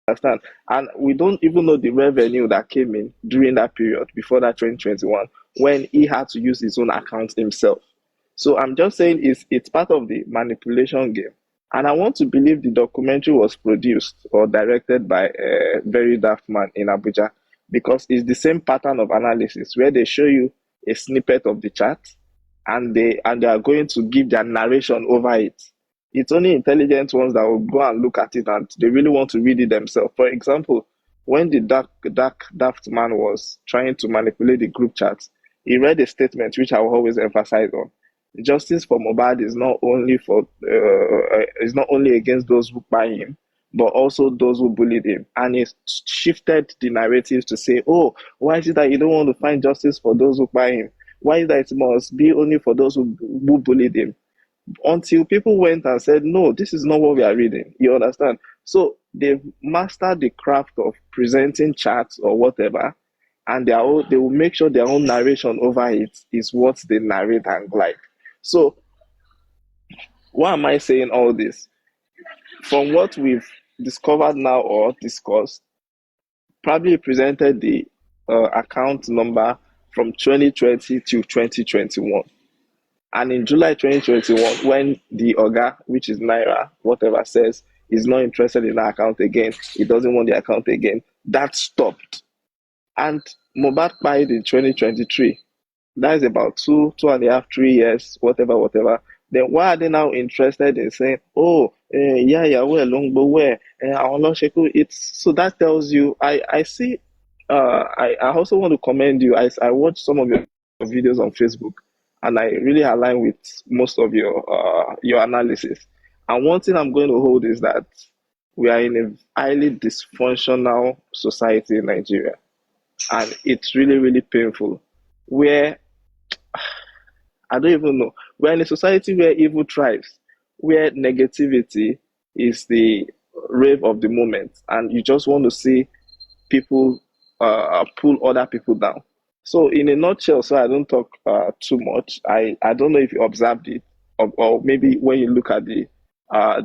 understand? And we don't even know the revenue that came in during that period before that 2021 when he had to use his own account himself. So I'm just saying it's part of the manipulation game. And I want to believe the documentary was produced or directed by a very daft man in Abuja because it's the same pattern of analysis where they show you a snippet of the chart and they are going to give their narration over it. It's only intelligent ones that will go and look at it and they really want to read it themselves. For example, when the daft man was trying to manipulate the group chats, he read a statement which I will always emphasize on. Justice for Mohbad is not only against those who buy him, but also those who bullied him. And it shifted the narrative to say, oh, why is it that you don't want to find justice for those who buy him? Why is that it must be only for those who bullied him? Until people went and said, no, this is not what we are reading. You understand? So they've mastered the craft of presenting charts or whatever, and they will make sure their own narration over it is what they narrate and like. So why am I saying all this? From what we've discovered now or discussed, probably presented the account number from 2020 to 2021. And in July 2021, when the Oga, which is Naira, whatever says, is not interested in that account again, he doesn't want the account again, that stopped. And Mohbad died in 2023. That is about 2.5, 3 years, whatever. Then why are they now interested in saying, oh, well, long but where? It's so that tells you, I see, I also want to commend you. I watched some of your videos on Facebook, and I really align with most of your analysis. And one thing I'm going to hold is that we are in a highly dysfunctional society in Nigeria, and it's really, really painful. Where I don't even know. We're in a society where evil thrives, where negativity is the rave of the moment, and you just want to see people pull other people down. So, in a nutshell, so I don't talk too much. I don't know if you observed it, or maybe when you look at the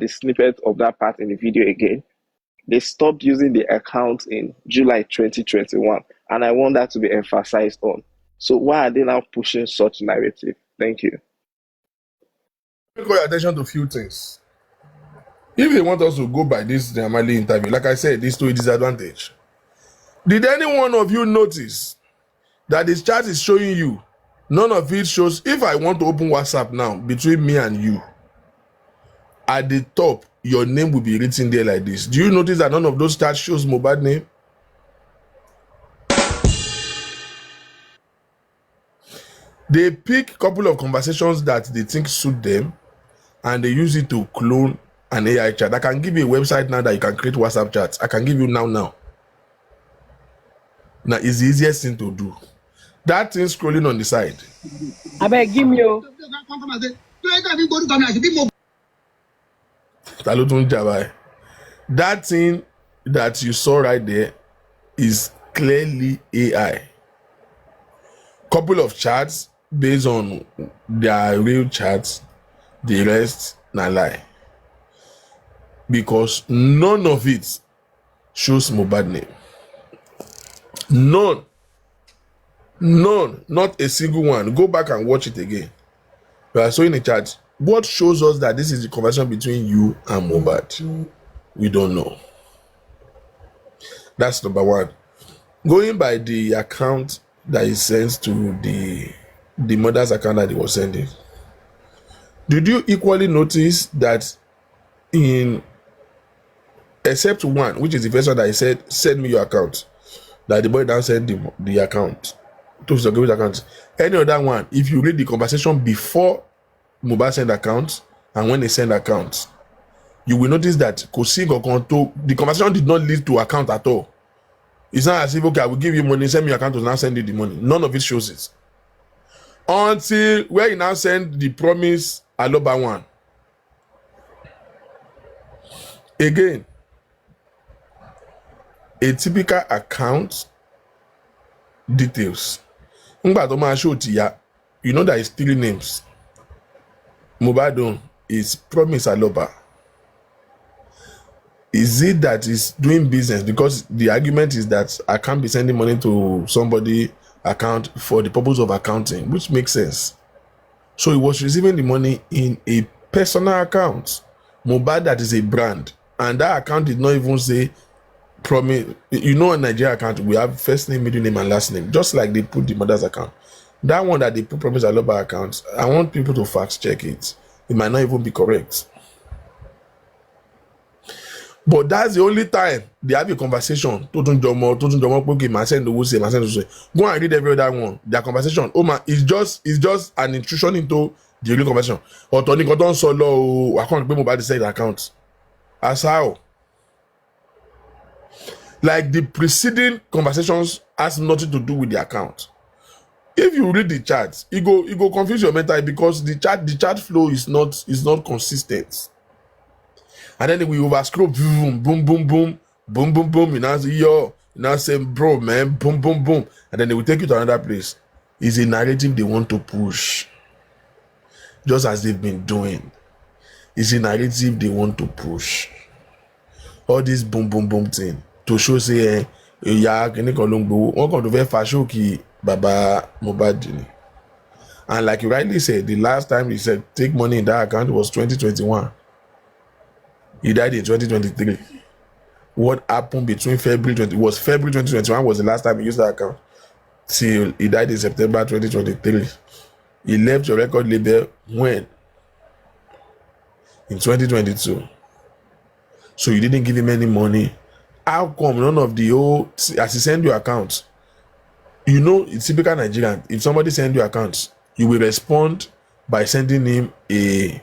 snippet of that part in the video again, they stopped using the account in July 2021, and I want that to be emphasized on. So, why are they now pushing such narrative? Thank you. Call your attention to a few things. If they want us to go by this Jamali interview, like I said, this to a disadvantage. Did any one of you notice that this chart is showing you? None of it shows. If I want to open WhatsApp now between me and you, at the top, your name will be written there like this. Do you notice that none of those charts shows Mohbad name? They pick a couple of conversations that they think suit them, and they use it to clone an AI chat. I can give you a website now that you can create WhatsApp chats. I can give you now. Now it's the easiest thing to do. That thing scrolling on the side. I beg give me that thing that you saw right there is clearly AI. Couple of charts based on their real charts, the rest na lie. Because none of it shows Mohbad name. None, not a single one. Go back and watch it again. We are showing the chart. What shows us that this is the conversation between you and Mohbad? We don't know. That's number one. Going by the account that is sent to the mother's account that he was sending, did you equally notice that in except one, which is the first one that he said, send me your account, that the boy now sent the account to his account. Any other one, if you read the conversation before Mohbad send account and when they send account, you will notice that the conversation did not lead to account at all. It's not as if, okay, I will give you money, send me your account, to now send you the money. None of it shows it. Until where he now send the promise Aloba one. Again, a typical account details. You know that it's 3 names. Mohbad is Promise Aloba. Is it that he's doing business? Because the argument is that I can't be sending money to somebody account for the purpose of accounting, which makes sense. So he was receiving the money in a personal account. Mohbad, that is a brand. And that account did not even say promise. You know, in Nigeria account, we have first name, middle name, and last name, just like they put the mother's account. That one that they put promise Aloba account, I want people to fact check it. It might not even be correct. But that's the only time they have a conversation. Go and read every other one. Their conversation, oh man, it's just an intrusion into the real conversation. Or Tony Cotton Solo, I can't remember the said account. As how? Like the preceding conversations has nothing to do with the account. If you read the chat, it go confuse your mental because the chat flow is not consistent. And then we over scroll, boom, boom, boom, boom, boom, boom, boom. You now say, yo, you now say, bro, man, boom, boom, boom. And then they will take you to another place. It's a narrative they want to push. Just as they've been doing. It's a narrative they want to push. All this boom, boom, boom thing. To show, say, yeah, can you call them go? One come to very fashion ki Baba Mohbad. And like you rightly said, the last time he said take money in that account was 2021. He died in 2023. What happened between February 2021 was the last time he used that account till he died in September 2023. He left your record label when? In 2022. So you didn't give him any money. How come none of the old, as he send your account, you know, it's typical Nigerian. If somebody send you accounts, you will respond by sending him a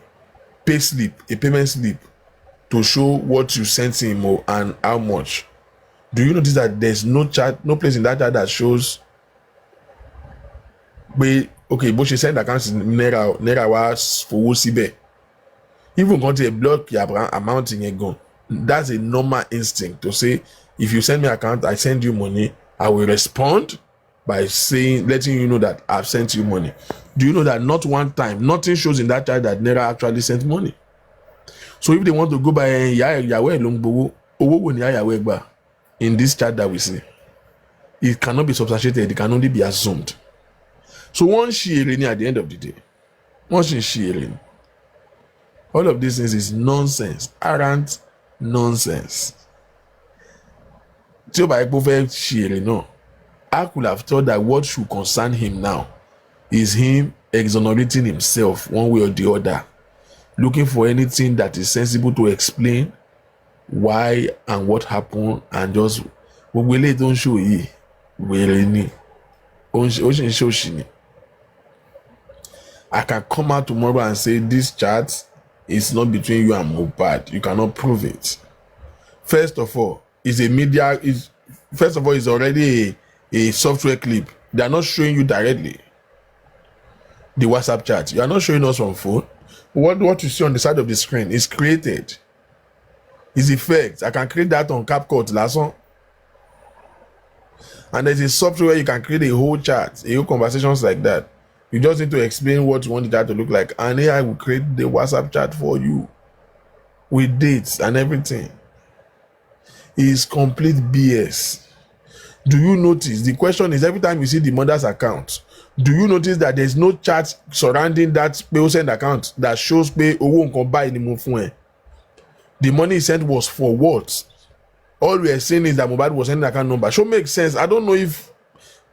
pay slip, a payment slip, to show what you sent him and how much. Do you notice that there's no chat, no place in that chat that shows but she send accounts in naira was for sibe. Even going to block your amount in a gun. That's a normal instinct to say, if you send me account, I send you money, I will respond by saying, letting you know that I've sent you money. Do you know that not one time, nothing shows in that chat that naira actually sent money? So if they want to go by in this chat that we see, it cannot be substantiated, it can only be assumed. So once sharing at the end of the day, once in sharing, all of these things is nonsense, arrant nonsense. No. I could have thought that what should concern him now is him exonerating himself one way or the other, looking for anything that is sensible to explain why and what happened, and just don't show ye I can come out tomorrow and say this chat is not between you and Mohbad. You cannot prove it. First of all, it's already a software clip. They are not showing you directly the WhatsApp chat. You are not showing us on phone. What you see on the side of the screen is created. It's effects. I can create that on CapCut last one. And there's a software you can create a whole chat, a whole conversations like that. You just need to explain what you want the chat to look like, and AI will create the WhatsApp chat for you with dates and everything. It's complete BS. Do you notice? The question is, every time you see the mother's account, do you notice that there's no chat surrounding that send account that shows pay owo nkan buy ni mo fun e? The money he sent was for what? All we are saying is that Mohbad was sending account number. Should make sense. I don't know if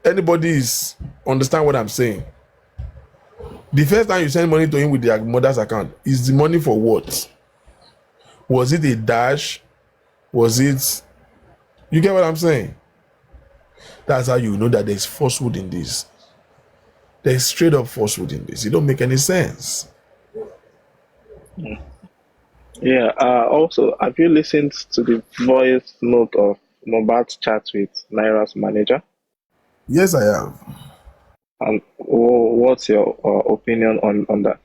anybody is understand what I'm saying. The first time you send money to him with their mother's account, is the money for what? Was it a dash? Was it? You get what I'm saying? That's how you know that there's falsehood in this. There's straight up falsehood in this. It don't make any sense. Yeah. Also, have you listened to the voice note of Mohbad's chat with Naira's manager? Yes, I have. And what's your opinion on that?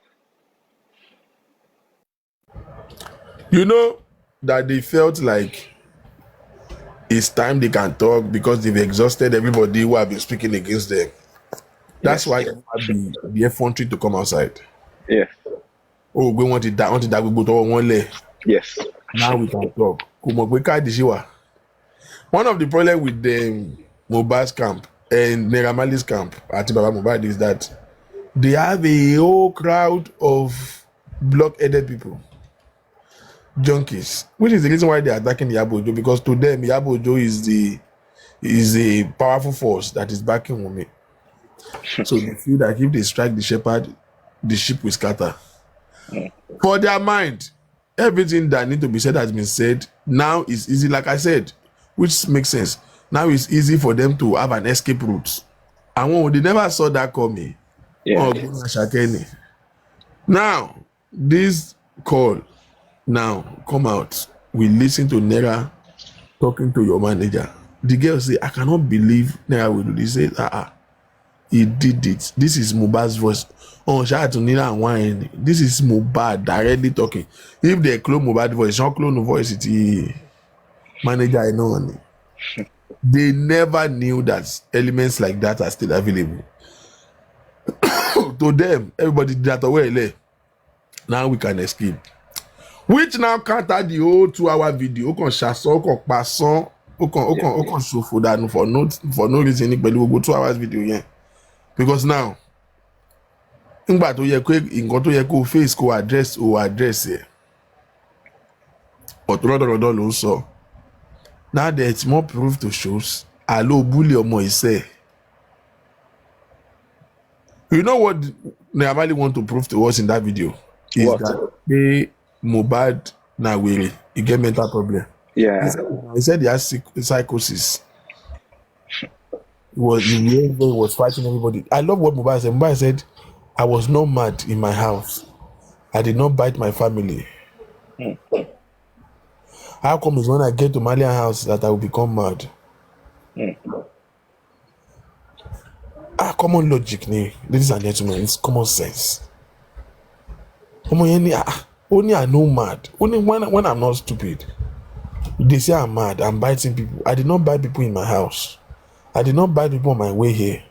You know that they felt like it's time they can talk because they've exhausted everybody who have been speaking against them. That's why you had the effrontery to come outside. Yes. Oh, we wanted that we go to one leg. Yes. Now we can talk. kò mọ̀ pé káàdì ṣì wà. One of the problems with the Mohbad's camp and Naira Marley's camp àti Baba Mohbad is that they have a whole crowd of block-headed people, junkies, which is the reason why they are attacking Iyabo Ojo, because to them Iyabo Ojo is a powerful force that is backing Wunmi. So they feel that if they strike the shepherd, the sheep will scatter. For their mind, everything that need to be said has been said. Now it's easy, like I said, which makes sense. Now it's easy for them to have an escape route. And they never saw that coming. Yeah. Now, this call now come out. We listen to Naira talking to your manager. The girl say, I cannot believe Naira will do this. He said, he did it. This is Mohbad's voice. Oh, shout out to Nina and Wine. This is Mohbad directly talking. If they clone Mohbad voice, don't clone the voice. It's the manager, I know. They never knew that elements like that are still available. To them, everybody did that away. Now we can escape. Which now counter the whole 2-hour video. Okon shaso, okon pason, okon shofo danu for no reason. But we go 2 hours video here. Because now, ngbà tó yẹ kó nǹkan tó yẹ kó face kó address ẹ̀. Ọ̀tọ̀rọ̀dọ̀rọ̀dọ̀ ló ń sọ. Now there is more proof to shows. Alo bully ọmọ ìṣe. You know what Naira Marley want to prove to us in that video? Is What? that Mohbad na wèrè, he get mental problem. Yeah. He said he has psychosis. He was fighting everybody. I love what Mohbad said. Mohbad said, I was not mad in my house. I did not bite my family. How come it's when I get to Malian house that I will become mad? Common logic, ladies and gentlemen, it's common sense. Only I know mad. Only when I'm not stupid. They say I'm mad, I'm biting people. I did not bite people in my house. I did not bite people on my way here.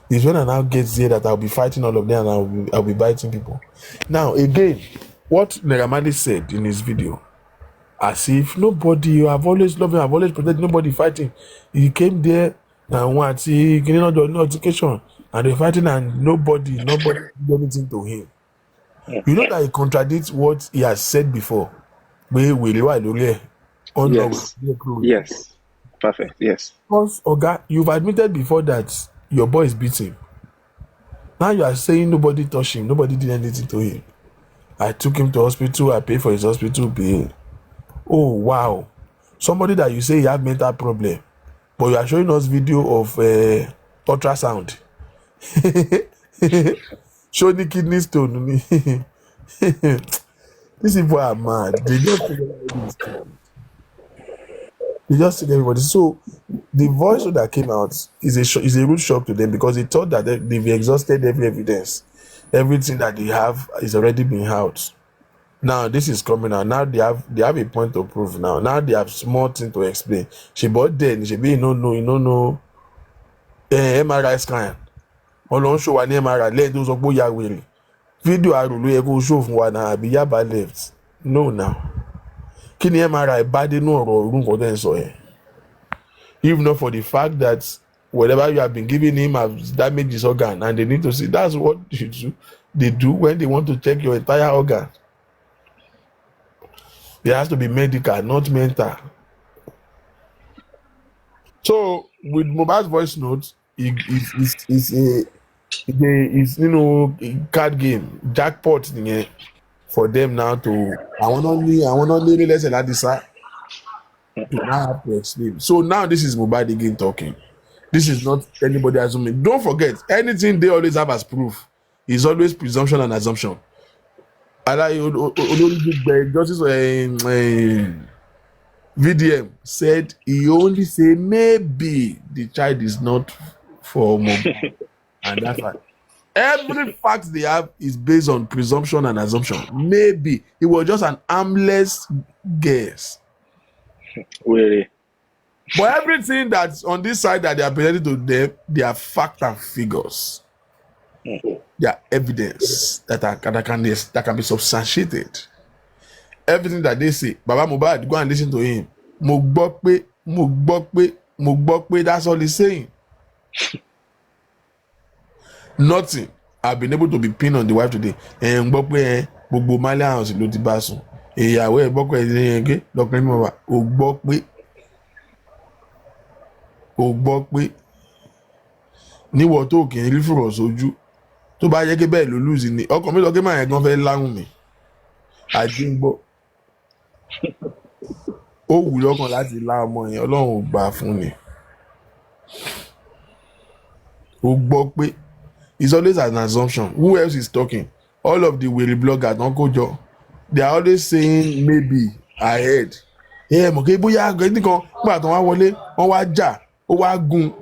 It's when I now get there that I'll be fighting all of them and I'll be biting people. Now, again, what Naira Marley said in his video, as if nobody, you have always loved him, I've always protected, nobody fighting. He came there and once he getting notification and they're fighting and nobody did anything to him. You know that he contradicts what he has said before. Yes. Perfect. Yes. Because, Oga, you've admitted before that your boy is beating. Now you are saying nobody touched him, nobody did anything to him. I took him to hospital, I paid for his hospital bill. Oh, wow. Somebody that you say you have mental problem, but you are showing us video of ultrasound. Show the kidney stone. These people are mad. They just take everybody. So the voice that came out is a rude shock to them because they thought that they've exhausted every evidence. Everything that they have is already been out. Now this is coming out. Now they have a point of proof now. Now they have small thing to explain. She bought then she be you don't know MRI scan. Ọlọ́run show wa ní MRI lẹ́yìn tó sọ pé ó ya wèrè. Video àrò ló yẹ kó show fún wa náà àbí Yaba left. No now. Kí ni MRI bá dé nú ọ̀rọ̀ orú nǹkan tẹ́ ń sọ yẹn? If not for the fact that whatever you have been giving him has damaged his organ and they need to see, that's what they do when they want to check your entire organ. It has to be medical, not mental. So with Mohbad's voice notes, it's a card game, jackpot for them now to I want only less than that to now have to explain. So now this is Mohbad again talking. This is not anybody assuming. Don't forget, anything they always have as proof is always presumption and assumption. Justice VDM said he only say maybe the child is not for Mohbad, and that's why every fact they have is based on presumption and assumption. Maybe it was just an harmless guess. Really? But everything that's on this side that they are presenting to them, they are fact and figures. They are evidence that can be substantiated. everything that they say, Baba Mohbad, go and listen to him. Mo gbọ́ pé, that's all he's saying. Nothing. I've been able to be pinned on the wife today. Gbọ́ pé gbogbo Mali house ló ti bá sùn. Ìyàwó ẹ̀ gbọ́ pé ẹ̀yìn ẹ̀gẹ́ lọ́kùnrin mọ̀ wá. O gbọ́ pé níwọ̀ tó kì í rí fùrọ̀ sójú tó bá yẹ kí bẹ́ẹ̀ ló lùzì ni ọkàn mi lọ kí màá yẹn gan fẹ́ láhùn mi. Àdíngbọ́ ó wù lọ́kàn láti lá ọmọ yẹn, Ọlọ́run ò gbà fún ni. O gbọ́ pé it's always an assumption. Who else is talking? All of the weary bloggers don kó jọ. They are always saying maybe ahead. Mọ̀ kí bóyá nìkan gbà tó wá wọlé wọ́n wá jà ó wá gun.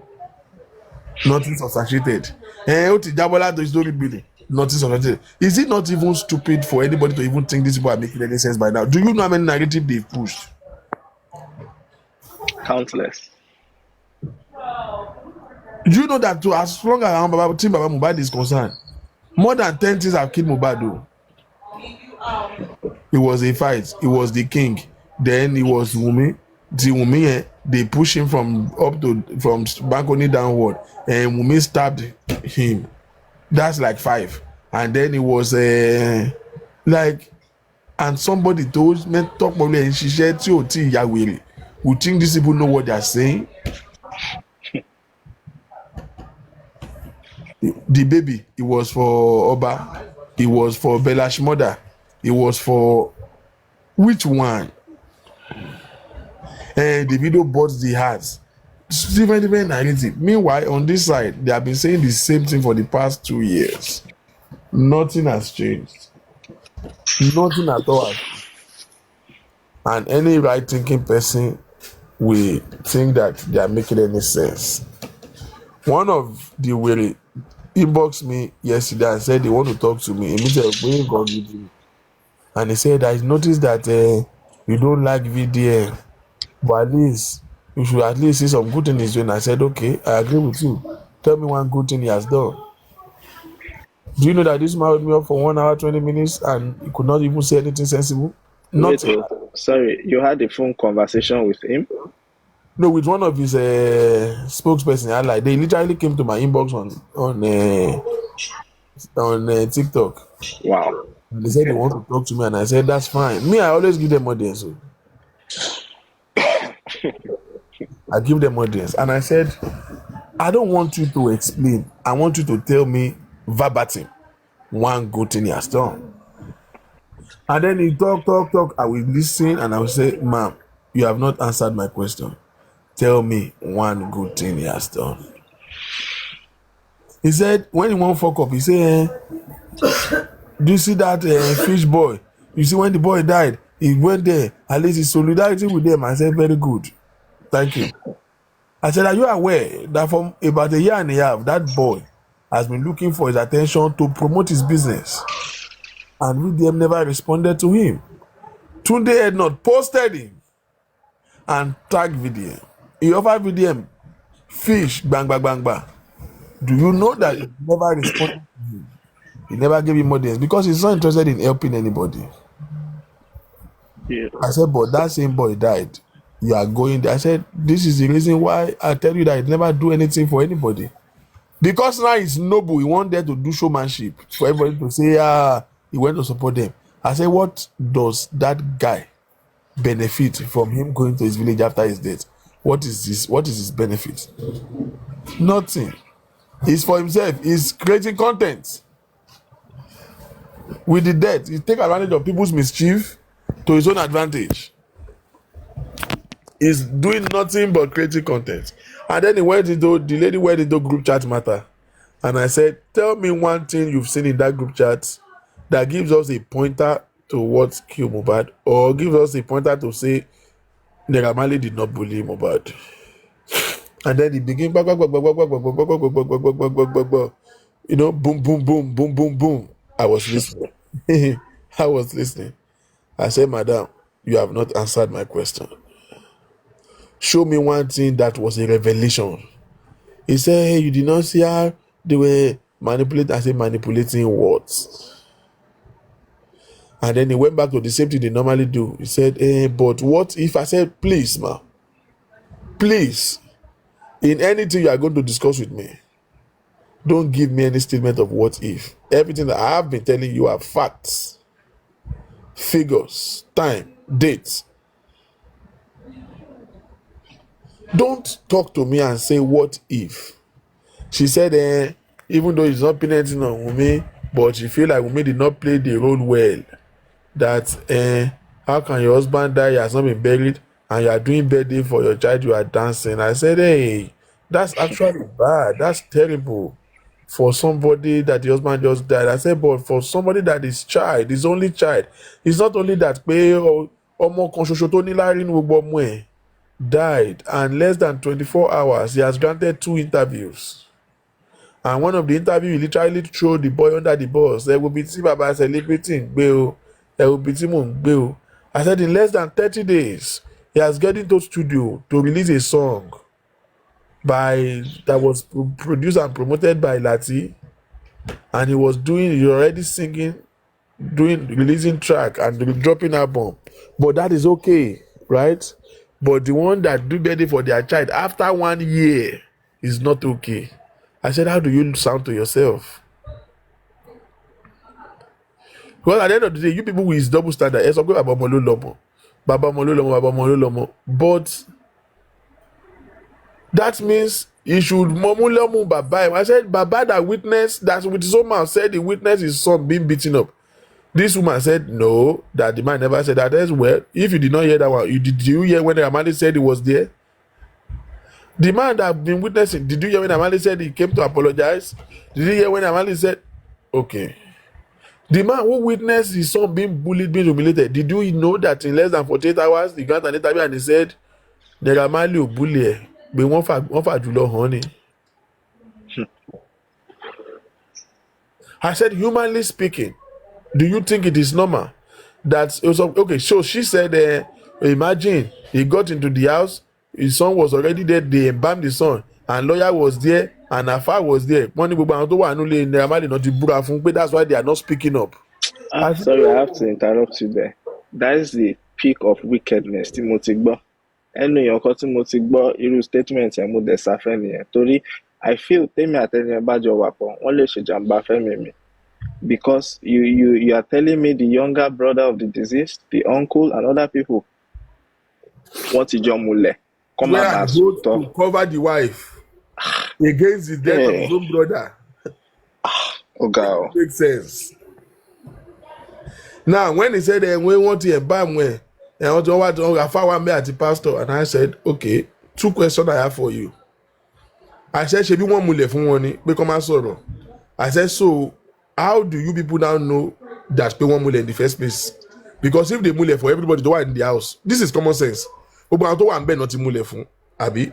Nothing substantiated. Ó ti jábọ́ láti story building. Nothing substantiated. Is it not even stupid for anybody to even think these people are making any sense by now? Do you know how many narratives they've pushed? Countless. Do you know that to as long as Baba Mohbad is concerned, more than 10 things have killed Mohbad though. It was a fight. It was the king. Then it was Wunmi. The Wunmi, they push him from balcony downward, and Wunmi stabbed him. That's like 5. And then it was and somebody told me talk probably and she said Yahweh. We think these people know what they are saying. The baby, it was for Oba, it was for Bella's mother, it was for which one? The video bought the hearts. Different narrative. Meanwhile, on this side, they have been saying the same thing for the past 2 years. Nothing has changed. Nothing at all. And any right-thinking person will think that they are making any sense. One of the weary inboxed me yesterday and said they want to talk to me. And he said, I noticed that you don't like VDM, but at least you should at least see some good thing he's doing. I said, okay, I agree with you. Tell me one good thing he has done. Do you know that this man held me up for 1 hour, 20 minutes and he could not even say anything sensible? Nothing. Sorry, you had a phone conversation with him? No, with one of his spokesperson. They literally came to my inbox on TikTok. Wow. And they said they want to talk to me, and I said that's fine. Me, I always give them audience. So. I give them audience, and I said, I don't want you to explain. I want you to tell me verbatim one good thing he has done. And then he talk. I will listen, and I will say, ma'am, you have not answered my question. Tell me one good thing he has done. He said, when he won't fuck up, he said, do you see that fish boy? You see when the boy died, he went there, at least his solidarity with them. I said, very good. Thank you. I said, are you aware that for about 1.5 years, that boy has been looking for his attention to promote his business? And VDM never responded to him. Tunde had not posted him and tagged VDM. He offered VDM fish, bang, bang, bang, bang. Do you know that he never responded to him? He never gave him audience because he's not interested in helping anybody. Yeah. I said, but that same boy died. You are going there. I said, this is the reason why I tell you that he never do anything for anybody. Because now he's noble. He want there to do showmanship for everybody to say, he went to support them. I said, what does that guy benefit from him going to his village after his death? What is his benefit? Nothing. It's for himself. He's creating content. With the death, he take advantage of people's mischief to his own advantage. He's doing nothing but creating content. And then the lady went into group chat matter. And I said, tell me one thing you've seen in that group chat that gives us a pointer to what killed Mohbad, or gives us a pointer to say Naira Marley did not bully Mohbad. And then he began, you know, boom, boom, boom, boom, boom, boom. I was listening. I was listening. I said, madam, you have not answered my question. Show me one thing that was a revelation. He said, hey, you did not see how they were manipulating. I said, manipulating what? And then he went back to the same thing they normally do. He said, but what if? I said, please, ma, please, in anything you are going to discuss with me, don't give me any statement of what if. Everything that I have been telling you are facts, figures, time, dates. Don't talk to me and say what if. She said, even though it's not parenting on Wunmi, but she feel like Wunmi did not play the role well. That how can your husband die, he has not been buried, and you are doing birthday for your child, you are dancing. I said, hey, that's actually bad. That's terrible for somebody that the husband just died. I said, but for somebody that is child, his only child, it's not only that pé ọmọ kan ṣoṣo tó ní láàrin gbogbo ọmọ ẹ̀ died, and less than 24 hours he has granted 2 interviews. And one of the interviews, he literally threw the boy under the bus. There will be tí baba celebrating gbé o, there will be tí mò ń gbé o. I said in less than 30 days, he has get into studio to release a song that was produced and promoted by Lati, and he already singing, releasing track and dropping album. But that is okay, right? But the one that do birthday for their child after 1 year is not okay. I said, how do you sound to yourself? Well, at the end of the day, you people with double standard, it's okay about Molo Lomo, Baba Molo Lomo, Baba Molo Lomo. But that means he should Momulomu Baba. I said, Baba that witnessed, that with his own mouth said he witnessed his son being beaten up. This woman said no, that the man never said that. As well, if you did not hear that one, did you hear when Amadi said he was there? The man that been witnessing, did you hear when Amadi said he came to apologize? Did you hear when Amadi said, okay? The man who witnessed his son being bullied, being humiliated, did you know that in less than 48 hours, he got an interview and he said, Neramali will bully, but one for Julo honey. I said, humanly speaking, do you think it is normal that it was okay? So she said, imagine he got into the house, his son was already there, they embalmed the son, and lawyer was there, and Afa was there. That's why they are not speaking up. Sorry, I have to interrupt you there. That is the peak of wickedness tí mo ti gbọ́. Ẹnu èèyàn kan tí mo ti gbọ́ irú statement ẹ̀ mo dẹ̀ sáfẹ́ nìyẹn. Torí I feel tèmi àtẹni ẹ bá jọ wà pọ̀, wọ́n lè ṣèjàmbá fẹ́mi mi. Because you are telling me the younger brother of the deceased, the uncle, and other people wọ́n ti jọ múlẹ̀. Come Where on, to cover the wife against the death of his own brother. Okay. Makes sense. Now, when he said we want to embalm and want to follow me at the pastor, and I said, okay, 2 questions I have for you. I said, she be one mule fun one ni pe come sọ̀rọ̀. I said, so how do you people now know that pe one mule in the first place? Because if they mule for everybody to in the house, this is common sense. Obo àwọn tó wà ńbẹ̀ náà ti mule fún, àbí?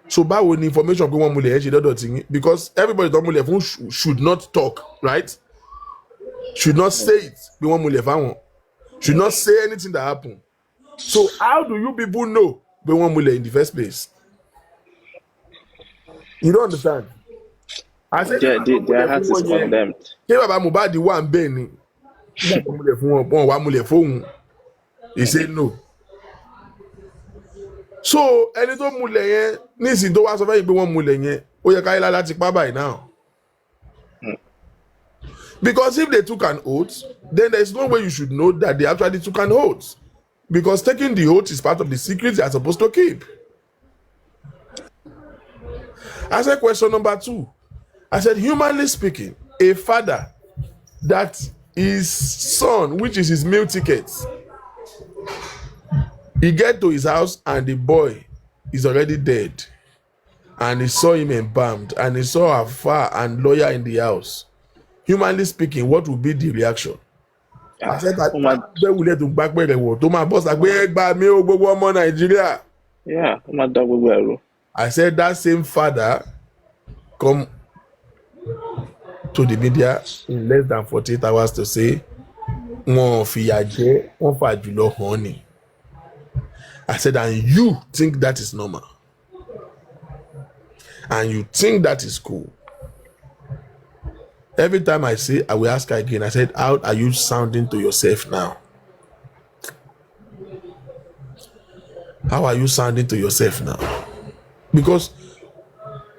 So báwo ni information pe one mule ẹ ṣe dọ́dọ̀ ti yín? Because everybody tó mule fún should not talk, right? Should not say it. Pe one mule fáwọn. Should not say anything that happened. So how do you people know pe one mule in the first place? You don't understand. I said their heart is condemned. Ṣé bàbá Mohbad wà ń bẹ̀ ni? Nígbà tó múlẹ̀ fún wọn, wọ́n wá múlẹ̀ fóun. He said no. So ẹni tó múlẹ̀ yẹn nísìnyí tó wá sọ fẹ́yìn pé wọ́n múlẹ̀ yẹn, ó yẹ káyé láti pa by now. Because if they took an oath, then there is no way you should know that they actually took an oath. Because taking the oath is part of the secrets they are supposed to keep. I said question number 2. I said, humanly speaking, a father that his son, which is his meal ticket, he get to his house and the boy is already dead, and he saw him embalmed, and he saw Afa and lawyer in the house. Humanly speaking, what would be the reaction? I said that will let him back where they were. To my boss, like, Nigeria. Yeah, I said that same father come to the media in less than 48 hours to say, honey. I said, and you think that is normal? And you think that is cool? Every time I say, I will ask her again. I said, how are you sounding to yourself now? How are you sounding to yourself now? Because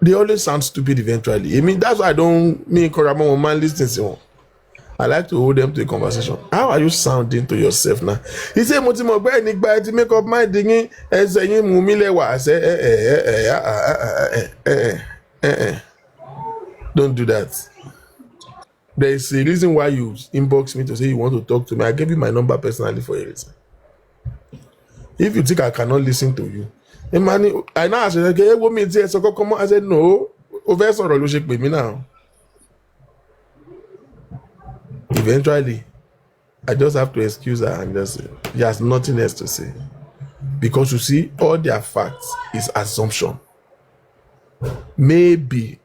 they always sound stupid eventually. I mean, that's why I don't mean Korama man listen to one. I like to hold them to a conversation. How are you sounding to yourself now? He said, Motimo, to make up my dinging and saying, Mumilewa. I say, don't do that. There is a reason why you inbox me to say you want to talk to me. I gave you my number personally for a reason. If you think I cannot listen to you, I now asked, okay, what me say? So come on. I said, no. Over sorrow, you shake with me now. Eventually, I just have to excuse her and just say, she has nothing else to say. Because you see, all their facts is assumption. Maybe,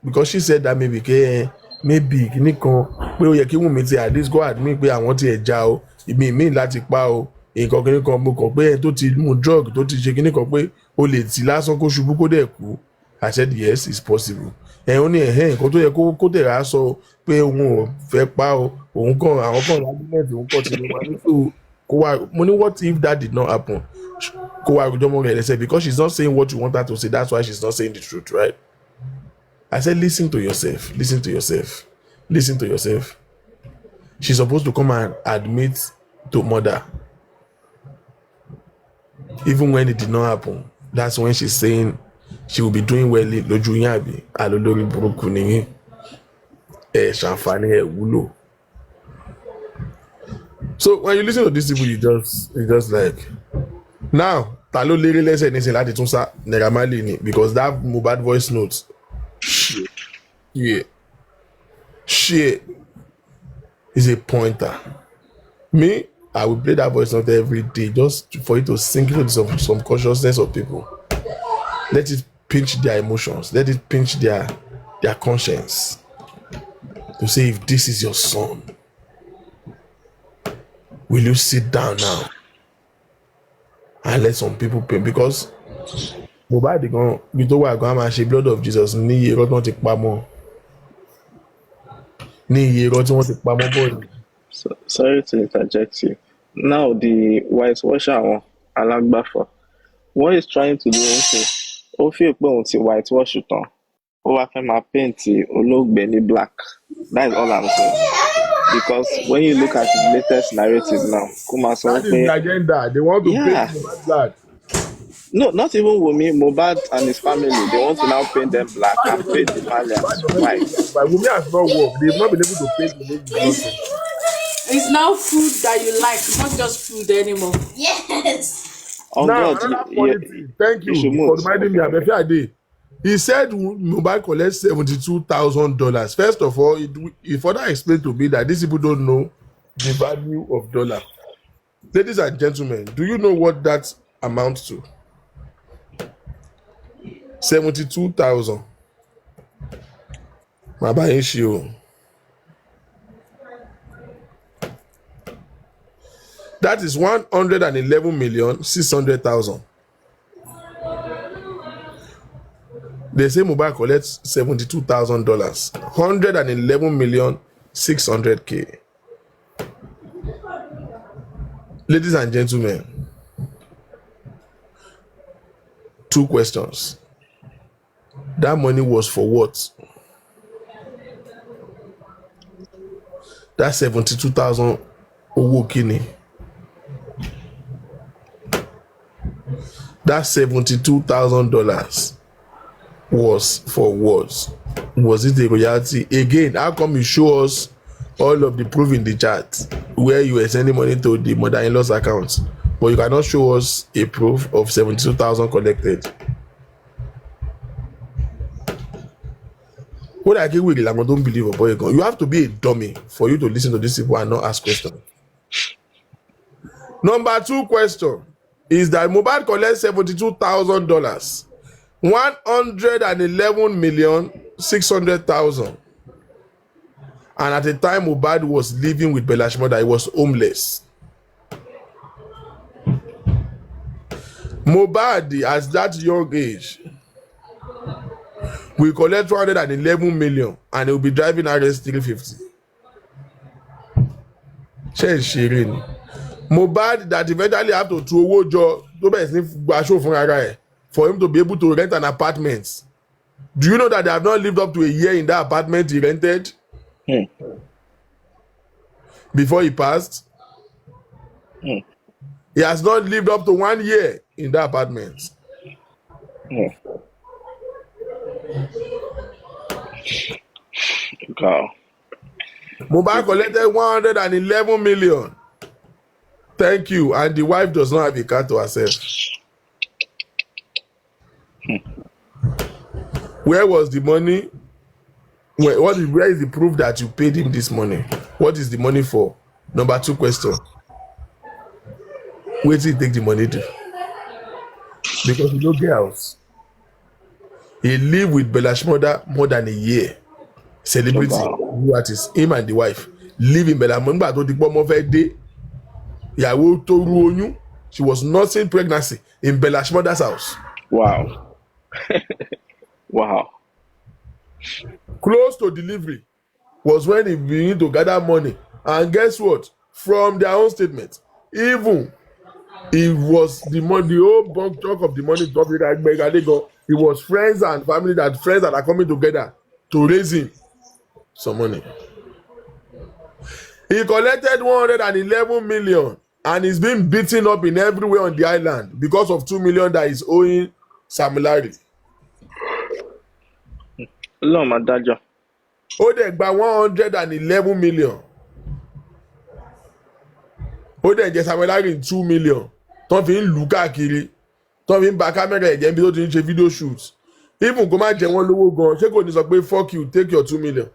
because she said that maybe, maybe, at least go admit pé àwọn tí ẹ já o, ìmí láti pa o, nǹkan kíní kan mo kàn pé tó ti mú drug tó ti ṣe kíní kan pé o lè tì lásán kó ṣubú kó dẹ̀ kú. I said yes, it's possible. Ó ní nǹkan tó yẹ kó tẹ̀ rà sọ pé òun ò fẹ́ pa o, òun kàn àwọn kan lábúlẹ̀tì òun kàn ti lè wá nítorí kó wá. Mo ní what if that did not happen? Kó wá àròjọ́ mọ́ rẹ̀ lẹ́sẹ̀ because she's not saying what you want her to say, that's why she's not saying the truth, right? I said listen to yourself, listen to yourself, listen to yourself. She's supposed to come and admit to murder. Even when it did not happen, that's when she's saying she will be doing well. Lójú yín àbí alólórí burúkú ni ṣàǹfààní ẹ̀ wúlò. So when you listen to these people, you just like, now ta ló lérí lẹ́sẹ̀ nísìnyí láti tún sá Naira Marley ni because that Mohbad voice note. Shit is a pointer. Me, I will play that voice note every day just for it to sink into the subconsciousness of people. Let it pinch their emotions. Let it pinch their conscience. To say, if this is your son, will you sit down now and let some people pay? Because Mohbad gan bí tó wà gan máa ṣe blood of Jesus ní iye irọ́ tí wọ́n ti pa mọ́ bọ́ọ̀lù. Sorry to interject you. Now the whitewasher alágbàfọ̀, what he's trying to do is ó fi pé òun ti whitewash tán, ó wá fẹ́ máa paint olóògbé ní black. That's all I'm saying. Because when you look at his latest narrative now, that is the agenda. They want to paint Mohbad black. No, not even Wunmi, Mohbad and his family. They want to now paint them black and paint the Malians white. But Wunmi has not worked. They've not been able to paint the name. It's now food that you like, not just food anymore. Yes. Oh now, God, thank you for reminding me. Okay. He said Mohbad collects $72,000. First of all, he further explained to me that these people don't know the value of dollar. Ladies and gentlemen, do you know what that amounts to? 72,000. Baba issue. That is 111,600,000. They say Mohbad collects $72,000. 111,600,000. Ladies and gentlemen, 2 questions. That money was for what? That 72,000 owó kíni. That $72,000 was for what? Was it a royalty? Again, how come you show us all of the proof in the chat where you were sending money to the mother-in-law's account, but you cannot show us a proof of 72,000 collected? What I get with I don't believe a boy. You have to be a dummy for you to listen to these people and not ask questions. Number 2 question is that Mohbad collects $72,000, 111,600,000, and at the time Mohbad was living with Bellash's mother, he was homeless. Mohbad, at that young age, We collect 211 million and he'll be driving RS 350. Sharing. Mohbad that eventually have to throw owó jọ tó bẹ̀rẹ̀ sí ní gbaṣọ fún ara ẹ̀ for him to be able to rent an apartment. Do you know that they have not lived up to a year in that apartment he rented before he passed? He has not lived up to 1 year in that apartment. God. Mohbad collected 111 million. Thank you. And the wife does not have a car to herself. Where was the money? Where is the proof that you paid him this money? What is the money for? Number 2 question. Where did he take the money to? Because he no get house. He lived with Bellash's mother more than a year. Celebrity, new artist, him and the wife live in Bellash's mother. To the bomb fẹ́ dé. Ìyàwó tó ru oyún. She was nursing pregnancy in Bellash's mother's house. Wow. Wow. Close to delivery was when he began to gather money. And guess what? From their own statement, even it was the money, the whole bulk talk of the money. It was friends and family friends that are coming together to raise him some money. He collected 111 million and is being beaten up in everywhere on the island because of 2 million that is owing Sam Larry. Ọlọ́run máa dájọ́. Ó dẹ̀ gba 111 million. Ó dẹ̀ jẹ Samuel Larry 2 million. Tó fi ń lù káàkiri. Tó fi ń ba kámẹ́rà ẹ̀jẹ̀ níbi tó ti ń ṣe video shoot. Even kó má jẹ wọ́n lówó gan. Ṣé kò ní sọ pé fuck you, take your 2 million?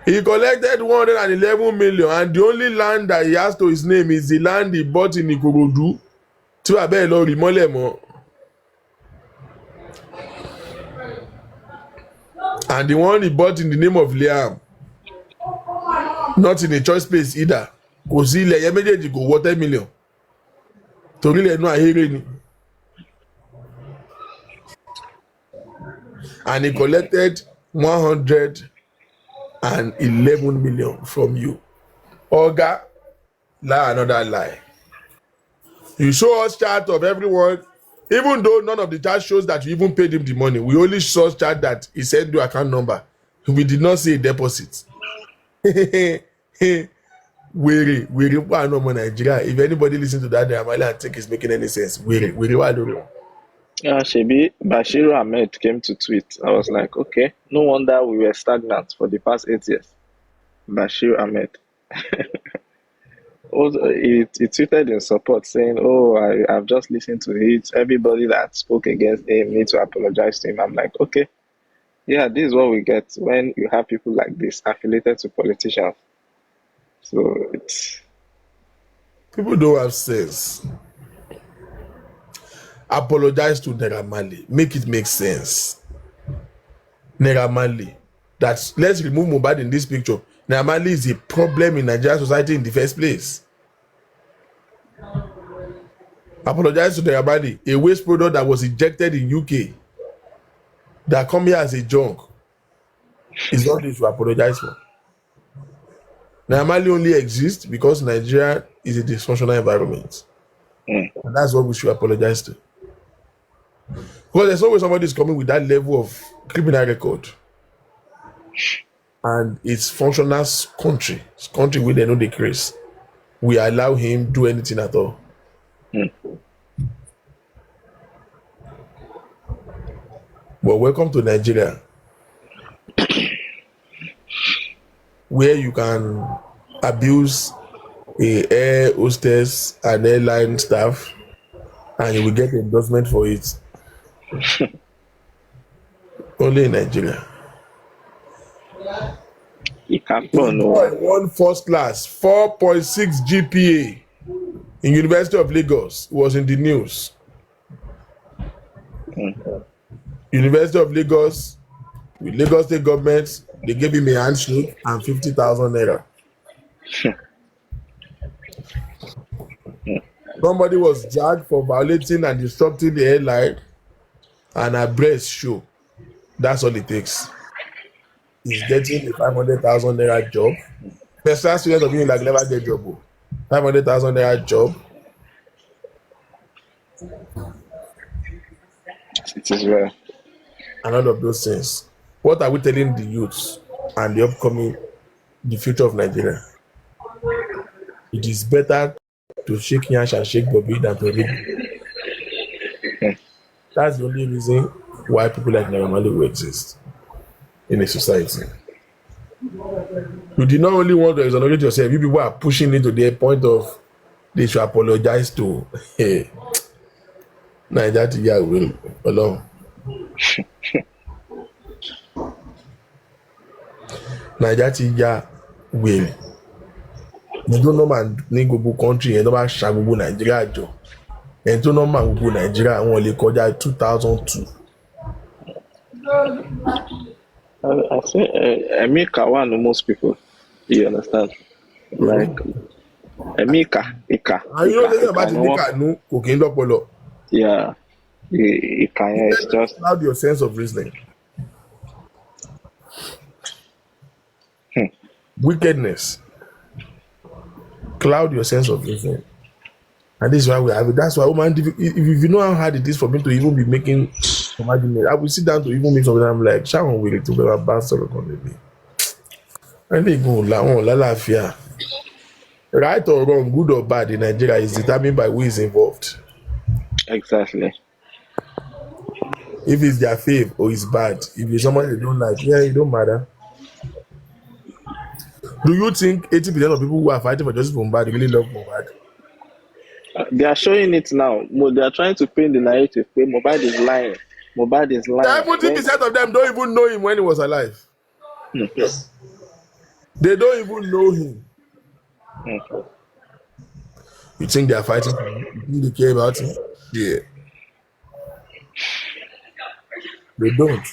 He collected 111 million and the only land that he has to his name is the land he bought in Ikorodu. Tí wàá bẹ́ẹ̀ lọ rí mọ́lẹ̀ mọ́. And the one he bought in the name of Liam, not in a choice place either. Kò sí ilẹ̀ yẹn méjèèjì kò wọ 10 million. Torí ilẹ̀ inú ahéré ni. And he collected 111 million from you. Oga, lie another lie. You show us chart of everyone, even though none of the chart shows that you even paid him the money. We only saw chart that he sent you account number. We did not see a deposit. We're no more Nigeria. If anybody listen to that, they might think it's making any sense. We're why don't know. Shebi Bashiru Ahmed came to tweet. I was like, okay, no wonder we were stagnant for the past 8 years. Bashiru Ahmed. He tweeted in support saying, oh, I've just listened to it. Everybody that spoke against him needs to apologize to him. I'm like, okay. Yeah, this is what we get when you have people like this affiliated to politicians. So it's... People don't have sense. Apologize to Naira Marley. Make it make sense. Naira Marley. Let's remove Mohbad in this picture. Naira Marley is a problem in Nigerian society in the first place. Apologize to Naira Marley, a waste product that was ejected in UK that come here as a junk. It's not this to apologize for. Naira Marley only exists because Nigeria is a dysfunctional environment. And that's what we should apologize to. Because there's always somebody who's coming with that level of criminal record. And it's functional country. It's country where they know the grace. We allow him do anything at all. But welcome to Nigeria, where you can abuse a air hostess and airline staff and you will get endorsement for it. Only in Nigeria. You can't one first class, 4.6 GPA in University of Lagos was in the news. University of Lagos, with Lagos State government, they gave him a handshake and 50,000 naira. Somebody was jacked for violating and disrupting the airline, and her breast show. That's all it takes. He's getting a 500,000 naira job. Special student of being like never get job. 500,000 naira job. It is well. And all of those things. What are we telling the youths and the future of Nigeria? It is better to shake Yash and shake Bobby than to read. That's the only reason why people like Naramali will exist in a society. You did not only want to exonerate yourself, you people are pushing it to the point of they should apologize to Nigeria will alone. Nigeria will. You don't know man ní gbogbo country yẹn tó bá ṣa gbogbo Nàìjíríà jọ. Ẹni tó nọ́mà gbogbo Nàìjíríà wọn lè kọjá 2002. I say Emeka one of most people. You understand? Like Emeka, Ika. And you know the thing about Ika no kò kí ń lọ́pọlọ. Yeah. Ika is just Cloud your sense of reasoning. Wickedness. Cloud your sense of reasoning. And this is why we have it. That's why, if you know how hard it is for me to even be making some argument, I will sit down to even make something. I'm like, Sharon will to be a bastard of me. And they go, la fear. Right or wrong, good or bad in Nigeria is determined by who is involved. Exactly. If it's their fave or it's bad, if it's someone they don't like, yeah, it don't matter. Do you think 80% of people who are fighting for justice for Mohbad really love Mohbad? They are showing it now. They are trying to paint the narrative. Mohbad is lying. Mohbad is lying. 70% of them don't even know him when he was alive. Yes. They don't even know him. You think they are fighting for him? You think they care about him? Yeah. They don't.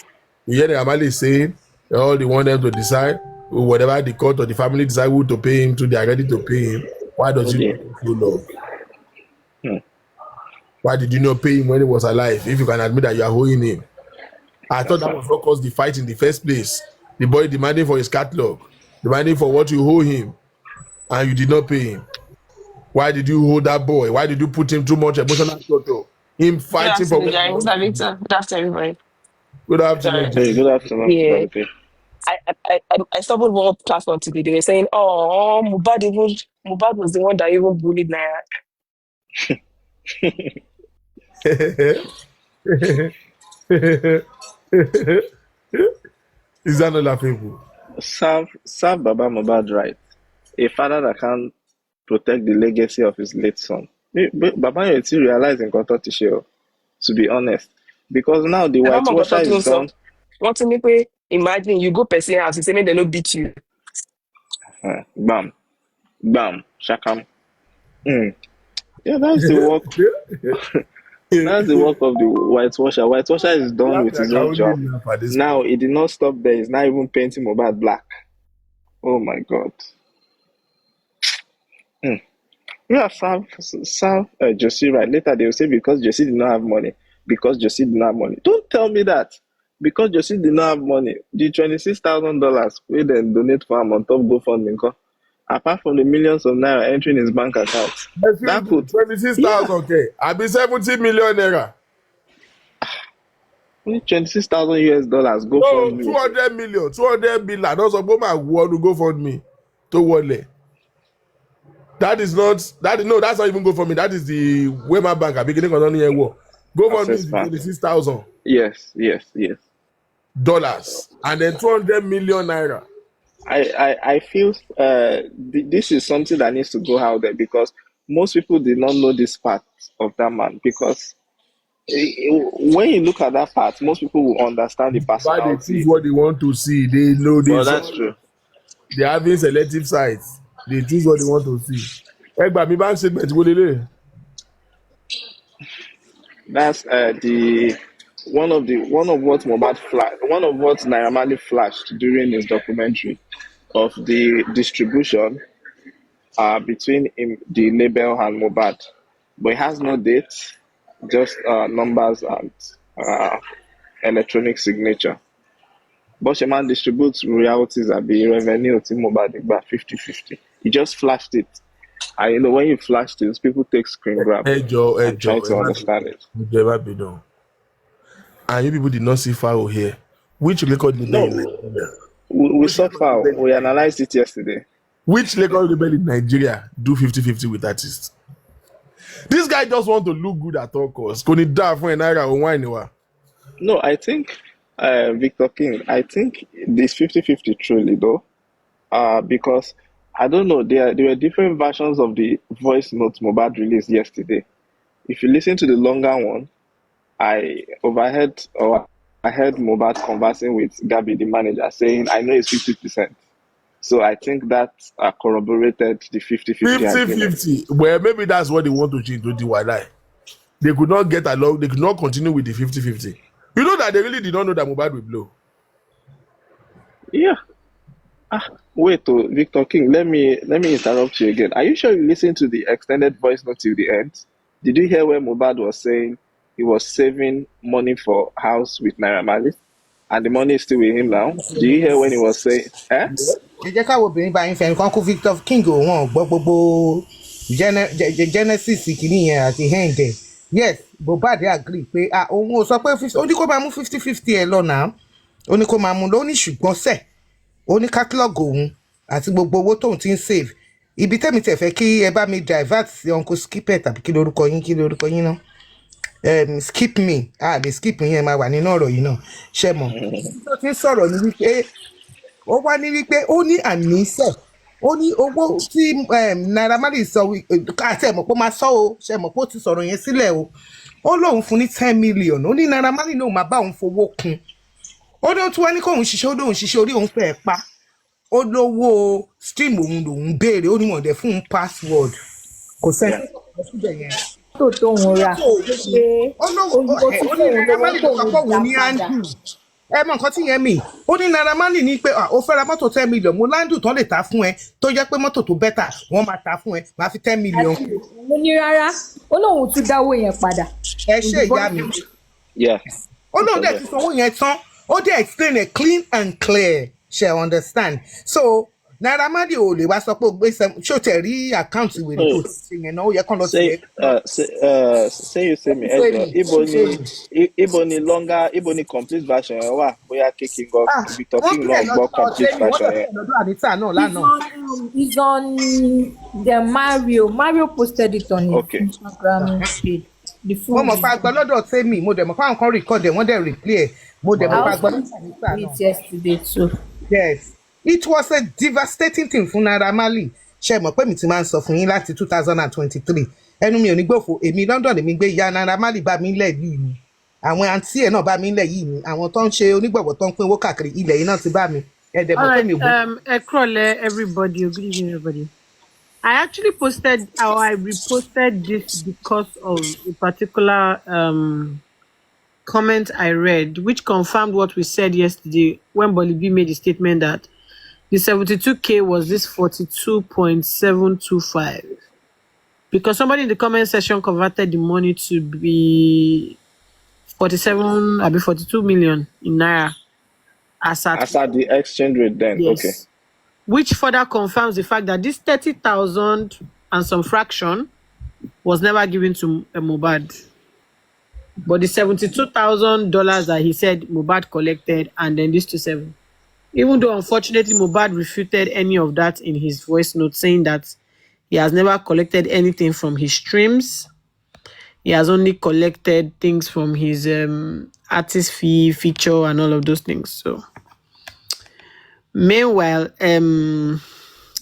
You hear the Amali saying, all they want them to decide, whatever the court or the family decide who to pay him to, they are ready to pay him. Why does he not so long? Why did you not pay him when he was alive? If you can admit that you are owing him. I thought that was what caused the fight in the first place. The boy demanding for his catalog, demanding for what you owe him, and you did not pay him. Why did you hold that boy? Why did you put him too much emotional total? Him fighting for. Good afternoon, everybody. Good afternoon. Hey, good afternoon. Yeah. I stumbled one platform today. They were saying, "Oh, Mohbad was the one that even bullied Naira." Is that not laughable? Serve Baba Mohbad right. A father that can protect the legacy of his late son. Baba, you still realizing to be honest. Because now the whitewasher is done. Want to make imagine you go person house, you say they no beat you. Bam. Shakam. Yeah, that's the work. That's the work of the whitewasher. Whitewasher is done with his own job. Now it did not stop there. He's not even painting Mohbad black. Oh my God. Yeah, serve Josie right. Later they will say because Josie did not have money. Don't tell me that. Because Josie did not have money. The $26,000 we then donate for him on top GoFundMe. Apart from the millions of naira entering his bank account. That could 26,000 K. I be 70 million naira. Only $26,000 go no, for 200 million. 200 billion. Those of them want to go for me. To wallet. That's not even go for me. That is the Wema Bank. I'm beginning on here. Go for me is 26,000. Yes. Dollars. And then 200 million naira. I feel this is something that needs to go out there because most people did not know this part of that man. Because when you look at that part, most people will understand the personality. Why they choose what they want to see. They know this. Well, that's true. They're having selective sites. They choose what they want to see. Egba, mi bank statement go lele. That's one of what Naira Marley flashed during his documentary of the distribution between the label and Mohbad. but it has no date, just numbers and electronic signature. Bosheman distributes royalties at the revenue to Mohbad by 50-50. He just flashed it. And when you flash things, people take screen grab and try to understand it. Never be done. And you people did not see Pharaoh here. Which record label in No, Nigeria? we saw far. We analyzed it yesterday. Which record label in Nigeria do 50-50 with artists? This guy just want to look good at all costs. Kò ní dáa fún ẹ náírà òun wáìnì wa. No, I think Victor King, I think this 50-50 truly though, because I don't know, there were different versions of the voice note Mohbad released yesterday. If you listen to the longer one, I heard Mohbad conversing with Gabby, the manager, saying, "I know it's 50%." So I think that corroborated the 50-50 agreement. 50-50. Well, maybe that's what they want to change to the Wadai. They could not get along. They could not continue with the 50-50. You know that they really did not know that Mohbad will blow. Yeah. Wait, Victor King, let me interrupt you again. Are you sure you listened to the extended voice note till the end? Did you hear where Mohbad was saying he was saving money for house with Naira Marley, and the money is still with him now? Do you hear when he was saying, eh? ẹ jẹ́ káwọ́ obìnrin bá yín fẹ́ni kan kú Victor King wọn gbọ́ gbogbo genesis kìíní yẹn àti hẹ́ǹdẹ̀ yes Mohbad agree pé òun ò sọ pé ó ní kó máa mú 50-50 ẹ lọ náà ó ní kó máa mú lọ ó ní ṣùgbọ́n sẹ̀ ó ní catalogue òun àti gbogbo owó tóun ti ń save ibi tẹ́mi tẹ̀ fẹ́ kí ẹ bá mi divert sí uncle skipper tàbí kí lórúkọ yín náà skip me the skip yẹn máa wà nínú ọ̀rọ̀ yìí náà ṣe mọ̀ tó ti ń sọ̀rọ̀ ní wípé ó wá ní wípé ó ní àníṣe ó ní owó tí Naira Marley sọ àti ẹ̀mọ̀ pé ó máa sọ o ṣe mọ̀ pé ó ti sọ̀rọ̀ yẹn sílẹ̀ o ó lóun fún ní 10 million ó ní Naira Marley náà máa bá òun fowó kún ó ní ó tún wá ní kóun ṣiṣẹ́ ó lóun ṣiṣẹ́ orí òun fẹ́ẹ́ pa ó lówó stream òun lòun béèrè ó ní wọ́n dẹ̀ fún un password kò sẹ́ni tó síbẹ̀ yẹn. tó tóun ra pé ó ní Naira Marley tó kọ́kọ́ wò ní andrew ẹ mọ nǹkan tí yẹn mi ó ní Naira Marley ní pé ó fẹ́ ra mọ́tò 10 million mo láńdù tán lè ta fún ẹ tó jẹ́ pé mọ́tò tó bẹ́tà wọ́n máa ta fún ẹ máa fi 10 million. mo ní rárá ó lóun tún dáwó yẹn padà. ẹ ṣe ìyá mi ó lóun dẹ̀ ti sanwó yẹn tán ó dẹ̀ explain it clean and clear ṣe understand so Naira Marley ò lè wá sọ pé gbé ṣó tẹ̀ rí àkáǹtì ìwé tó ti ṣe yẹn náà ó yẹ kán lọ sí ẹ. say you say me ibo ni complete version yẹn wà bóyá King of Victor King náà gbọ́ complete version yẹn. It's on the Mario posted it on his Instagram page. mo mọ̀ fún agbọ́ lọ́dọ̀ tèmi mo dẹ̀ mọ̀ fún àwọn kan record ẹ̀ wọ́n dẹ̀ replay ẹ̀ mo dẹ̀ mọ̀ fún agbọ́ lọ́dọ̀ it yesterday too. Yes. It was a devastating thing fún Naira Marley. Ṣé mọ̀ pé mi ti máa ń sọ fún yín láti 2023. Ẹnu mi ò ní gbòfò. Èmi London mi gbé ìyá Naira Marley bá mi lẹ̀ yìí ni. Àwọn àǹtí ẹ̀ náà bá mi lẹ̀ yìí ni. Àwọn tó ń ṣe onígbọ̀wọ́ tó ń pín owó káàkiri ilẹ̀ yìí náà ti bá mi. Ẹ dẹ̀ mọ̀ pé mi ò gbé. Everybody, good evening, everybody. I actually posted, or I reposted this because of a particular comment I read, which confirmed what we said yesterday when Bolibi made the statement that the 72K was this 42.725. Because somebody in the comment section converted the money to be 42 million in Naira. As at the exchange rate then, yes. Okay. Which further confirms the fact that this 30,000 and some fraction was never given to Mohbad. But the $72,000 that he said Mohbad collected and then this to 7. Even though, unfortunately, Mohbad refuted any of that in his voice note, saying that he has never collected anything from his streams. He has only collected things from his artist fee, feature, and all of those things. So, meanwhile,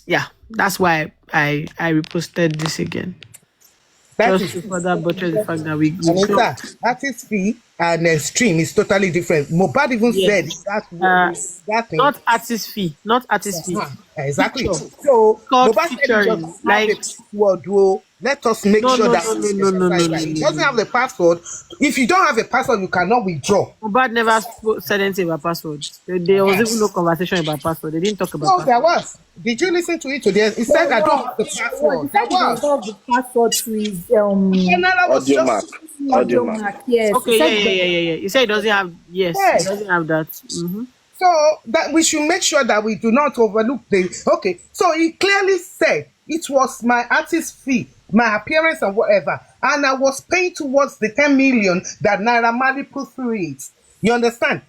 yeah, that's why I reposted this again. Just to further buttress the fact that we artist fee and stream is totally different. Mohbad even said that thing. Not artist fee, not artist fee. Exactly. Feature. So Called Mohbad featuring, like Let us make No, sure no, that no, we no, no, no, no, exercise no, right. He no, doesn't no. have the password. If you don't have a password, you cannot withdraw. Mohbad never said anything about password. There was even no conversation about password. They didn't talk about No, there password. was. Did you listen to it today? He There said, I don't have was, the there was. He password. There said he does was. not have the password to his General was Audio just mark. Audio audio mark. mark. Yes, he Okay, said he does not yeah. He said he doesn't have. Yes, he yes. doesn't have that. Mm-hmm. So that we should make sure that we do not overlook the okay. So he clearly said it was my artist fee, my appearance and whatever, and I was paying towards the 10 million that Naira Marley put through it. You understand?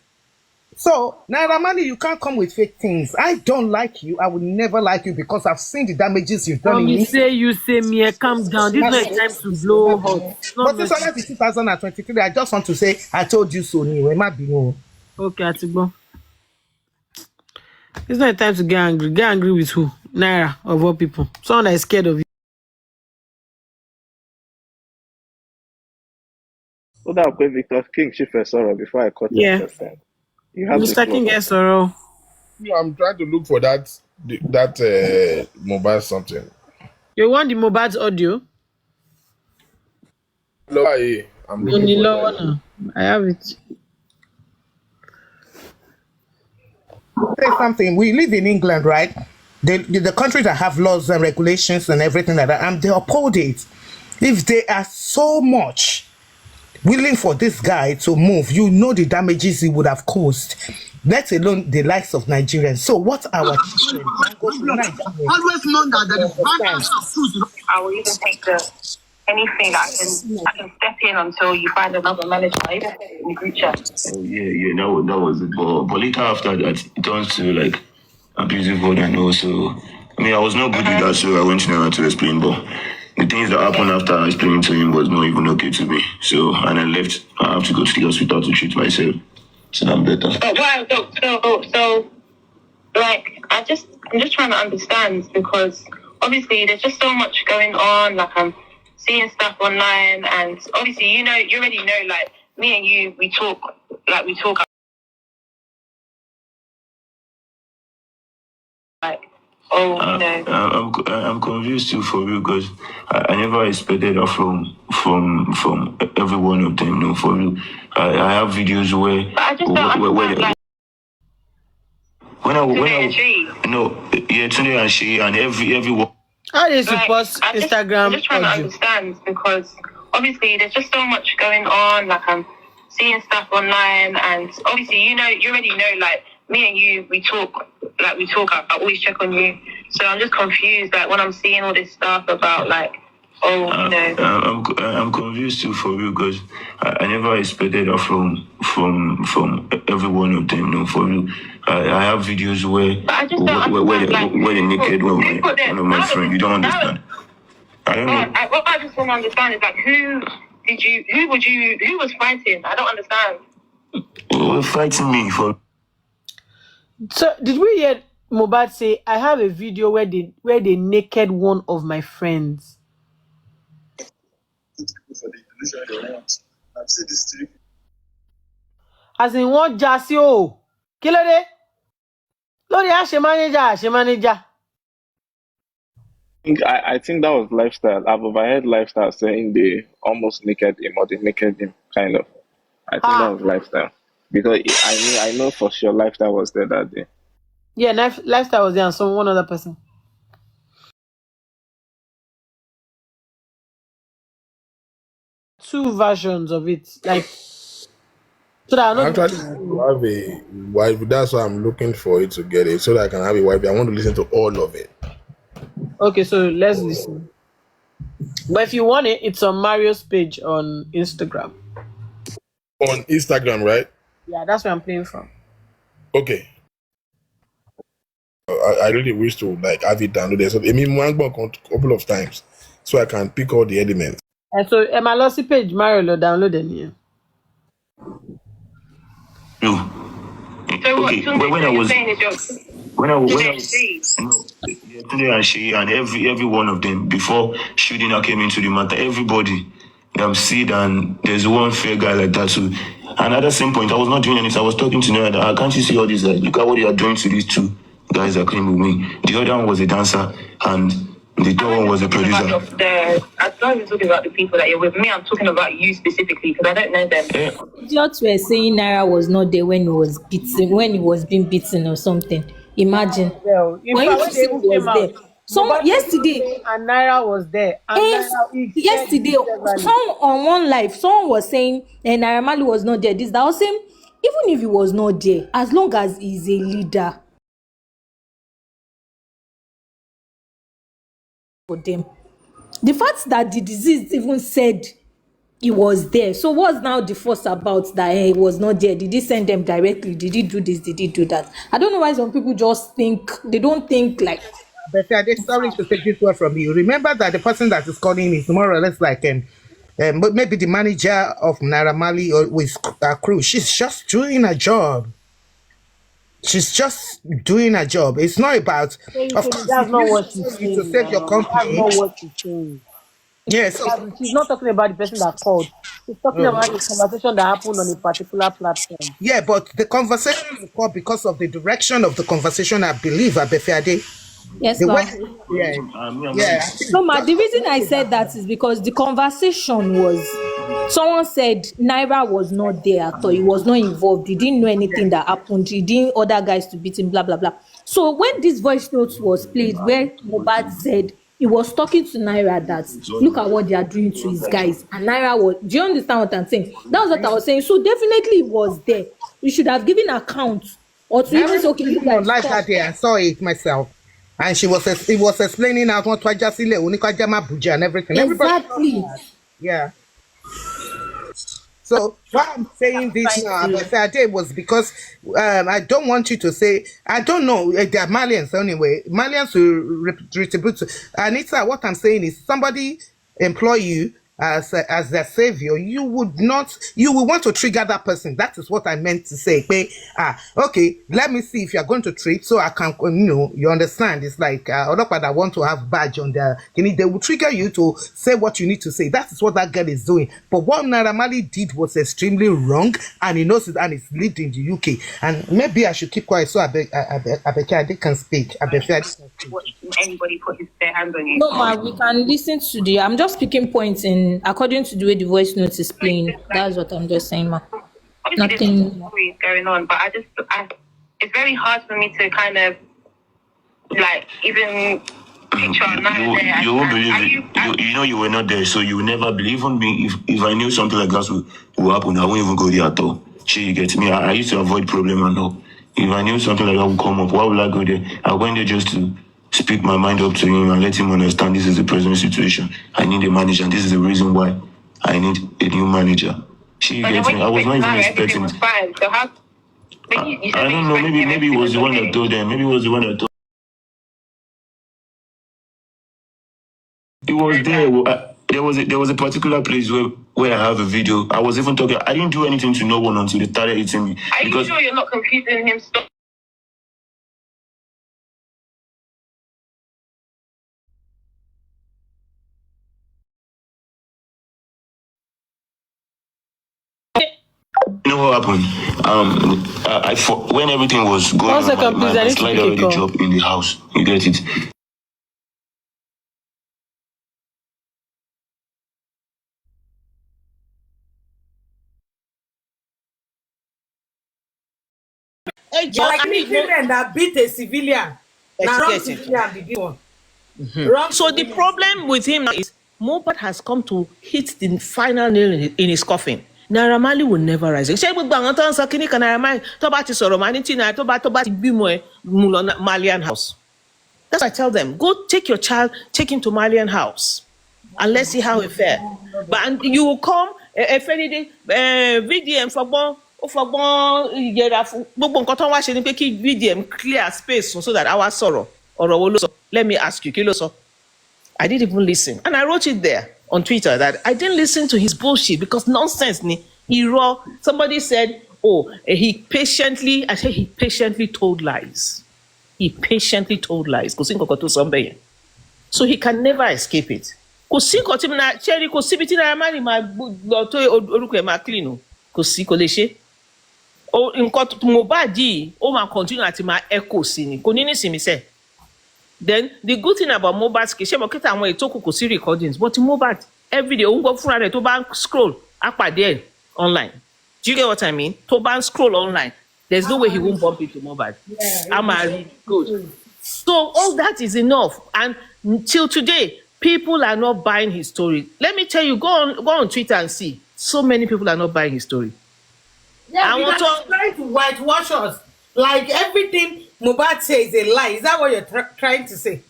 So Naira Marley, you can't come with fake things. I don't like you. I will never like you because I've seen the damages you've done in Mommy me. say you say me, calm down. This is not a time to blow hot. It's not But it's meant. already 2023. I just want to say I told you so. It might be no. Okay, Atigbo. It's not a time to get angry. Get angry with who? Naira, of all people. Someone that is scared of you. So that way, Victor King Chief sorrow before I cut your Yeah. person. You have the Mr. floor. King Esoro. No, I'm trying to look for that mobile something. You want the Mohbad's audio? I'm looking for that. I have it. Say something. We live in England, right? The country that have laws and regulations and everything like that, and they uphold it. If they are so much willing for this guy to move, you know the damages he would have caused, let alone the lives of Nigerians. So what our children can go to Nigeria? Always known that there is Understand? balance of truth. I will even take anything I can step in until you find another manager, even in the group chat. Oh yeah, that was it. But later after that, it turns to like abusive word and also. I mean, I was not good with that, so I went to Nana to explain. But the things that happened after explaining to him was not even okay to me. So and I left. I have to go to the hospital to treat myself, so I'm better. Oh wow! So like I'm just trying to understand because obviously there's just so much going on. Like I'm seeing stuff online, and obviously you already know. Like me and you, we talk. Like, I'm confused too for real because I never expected that from every one of them. No, for real. I have videos where. But I just don't understand. Like, Tunde and she and everyone. How do you support Instagram? I'm just trying to understand because obviously there's just so much going on. Like I'm seeing stuff online, and obviously you already know. Like me and you, we talk. I always check on you. So I'm just confused. Like when I'm seeing all this stuff about like. I'm confused too for real because I never expected that from every one of them. No, for real. I have videos where the naked one of my friends. You don't understand. I don't know. What I just want to understand is like who was fighting? I don't understand. Who was fighting me for? So did we hear Mohbad say I have a video where they naked one of my friends? As in one Jassy o. Kí ló dé? Lórí àṣẹ manager. I think that was lifestyle. I've overheard lifestyle saying they almost naked him or they naked him, kind of. I think that was lifestyle. Because I know for sure lifestyle was there that day. Yeah, lifestyle was there and one other person. Two versions of it. Like so that I actually have a wife. That's why I'm looking for it to get it so that I can have a wife. I want to listen to all of it. Okay, so let's listen. But if you want it, it's on Mario's page on Instagram. On Instagram, right? Yeah, that's where I'm playing from. Okay. I really wish to like have it downloaded. So I mean, one a couple of times so I can pick all the elements. And so my lossy page Mario lo download them here. No. So okay, what when I was Tunde and she and every one of them before Shudina came into the matter, everybody Sid and there's one fair guy like that too. And at the same point, I was not doing anything. I was talking to Nera. Can't you see all these guys? Look at what they are doing to these two guys that came with me. The other one was a dancer, and The third one was the producer. I'm not even talking about the people that you're with. Me, I'm talking about you specifically because I don't know them. Idiots were saying Naira was not there when he was being beaten or something. Imagine. Well, in When fact, you when they say even he was came out, there. Someone yesterday, and Naira was there, and Naira yesterday, someone on one live, someone was saying Naira Marley was not there. This that was saying, even if he was not there, as long as he's a leader for them, the fact that the disease even said he was there. So what's now the fuss about that he was not there? Did he send them directly? Did he do this? Did he do that? I don't know why some people just think they don't think like. But sorry to take this word from you. Remember that the person that is calling is more or less like maybe the manager of Naira Marley or with her crew. She's just doing her job. She's just doing her job. It's not about. Of course, that's not what she's saying. To save your company. That's not what she's saying. Yes. She's not talking about the person that called. She's talking about the conversation that happened on a particular platform. Yeah, but the conversation will come because of the direction of the conversation, I believe, Abefeade. Yes, ma'am. Yeah. So, the reason I said that is because the conversation was, someone said Naira was not there at all. He was not involved. He didn't know anything that happened. He didn't order guys to beat him, blah, blah, blah. So when this voice note was played, where Mohbad said he was talking to Naira that, look at what they are doing to his guys. And Naira was, do you understand what I'm saying? That was what I was saying. So definitely he was there. You should have given account. Or to even say, okay, you guys like that day, I saw it myself. And he was explaining how to and everything. Exactly. Yeah. So why I'm saying this now, Abefeade, was because I don't want you to say, I don't know, they are Malians anyway. Malians will retribute. Anita, what I'm saying is somebody employ you as their savior, you will want to trigger that person. That is what I meant to say. Okay, let me see if you're going to treat so I can, you understand. It's like Odopa that want to have badge on their, they will trigger you to say what you need to say. That is what that girl is doing. But what Naira Marley did was extremely wrong, and he knows it, and it's lived in the UK. And maybe I should keep quiet so Abefeade can speak. Anybody put their hand on you? No, ma, we can listen to the. I'm just picking points in according to the way the voice note is playing. That's what I'm just saying, ma. Obviously, Nothing. there's going on, but it's very hard for me to kind of like even picture you won't believe it. You know you were not there, so you will never believe on me. If I knew something like that would happen, I won't even go there at all. You get me? I used to avoid problem and all. If I knew something like that would come up, why would I go there? I went there just to speak my mind up to him and let him understand this is the present situation. I need a manager, and this is the reason why I need a new manager. She gets me. I was not even expecting it. So how? I don't know. Maybe it was the one that told them. Maybe it was the one that told. It was there. There was a particular place where I have a video. I was even talking. I didn't do anything to no one until they started hitting me. Are you sure you're not confusing him? Stop. You know what happened? When everything was going on, my slide already dropped in the house. You get it? Like men that beat a civilian. Now wrong civilian be this one. So the problem with him now is Mohbad has come to hit the final nail in his coffin. Naira Marley will never rise. Ṣé gbogbo àwọn tó ń sọ kíní kan Naira Marley tó bá ti sọ̀rọ̀ máa ní tí Naira tó bá ti bímọ ẹ̀ mú lọ Malian house. That's why I tell them, go take your child, take him to Malian house and let's see how it fares. But you will come, VDM fọgbọ́n yẹra fún gbogbo nǹkan tó wá ṣe ni pé kí VDM clear space so that our ọ̀rọ̀ wo ló sọ. Let me ask you, kí ló sọ? I didn't even listen. And I wrote it there on Twitter that I didn't listen to his bullshit because nonsense ni. Somebody said, he patiently told lies. He patiently told lies. Kò sí nǹkan kan tó sọ ń bẹ̀ yẹn. So he can never escape it. Kò sí nǹkan tí Cherry kò síbi tí Naira Marley máa lọ tó orúkọ ẹ̀ máa clean o. Kò sí, kò lè ṣe. Nǹkan Mohbad yìí ó máa continue àti máa echo sí ni. Kò ní nísìmí sẹ́ẹ̀. Then the good thing about Mohbad's case, ṣé mo kí àwọn ètò kò sí recordings, but Mohbad everyday òun gbọ́ fúnra rẹ̀ tó bá ń scroll á pàdé ẹ̀ online. Do you get what I mean? Tó bá ń scroll online, there's no way he won't bump into Mohbad. I'm good. So all that is enough. And till today, people are not buying his story. Let me tell you, go on Twitter and see. So many people are not buying his story. Yeah, because he's trying to whitewash us. Like everything Mohbad says is a lie. Is that what you're trying to say?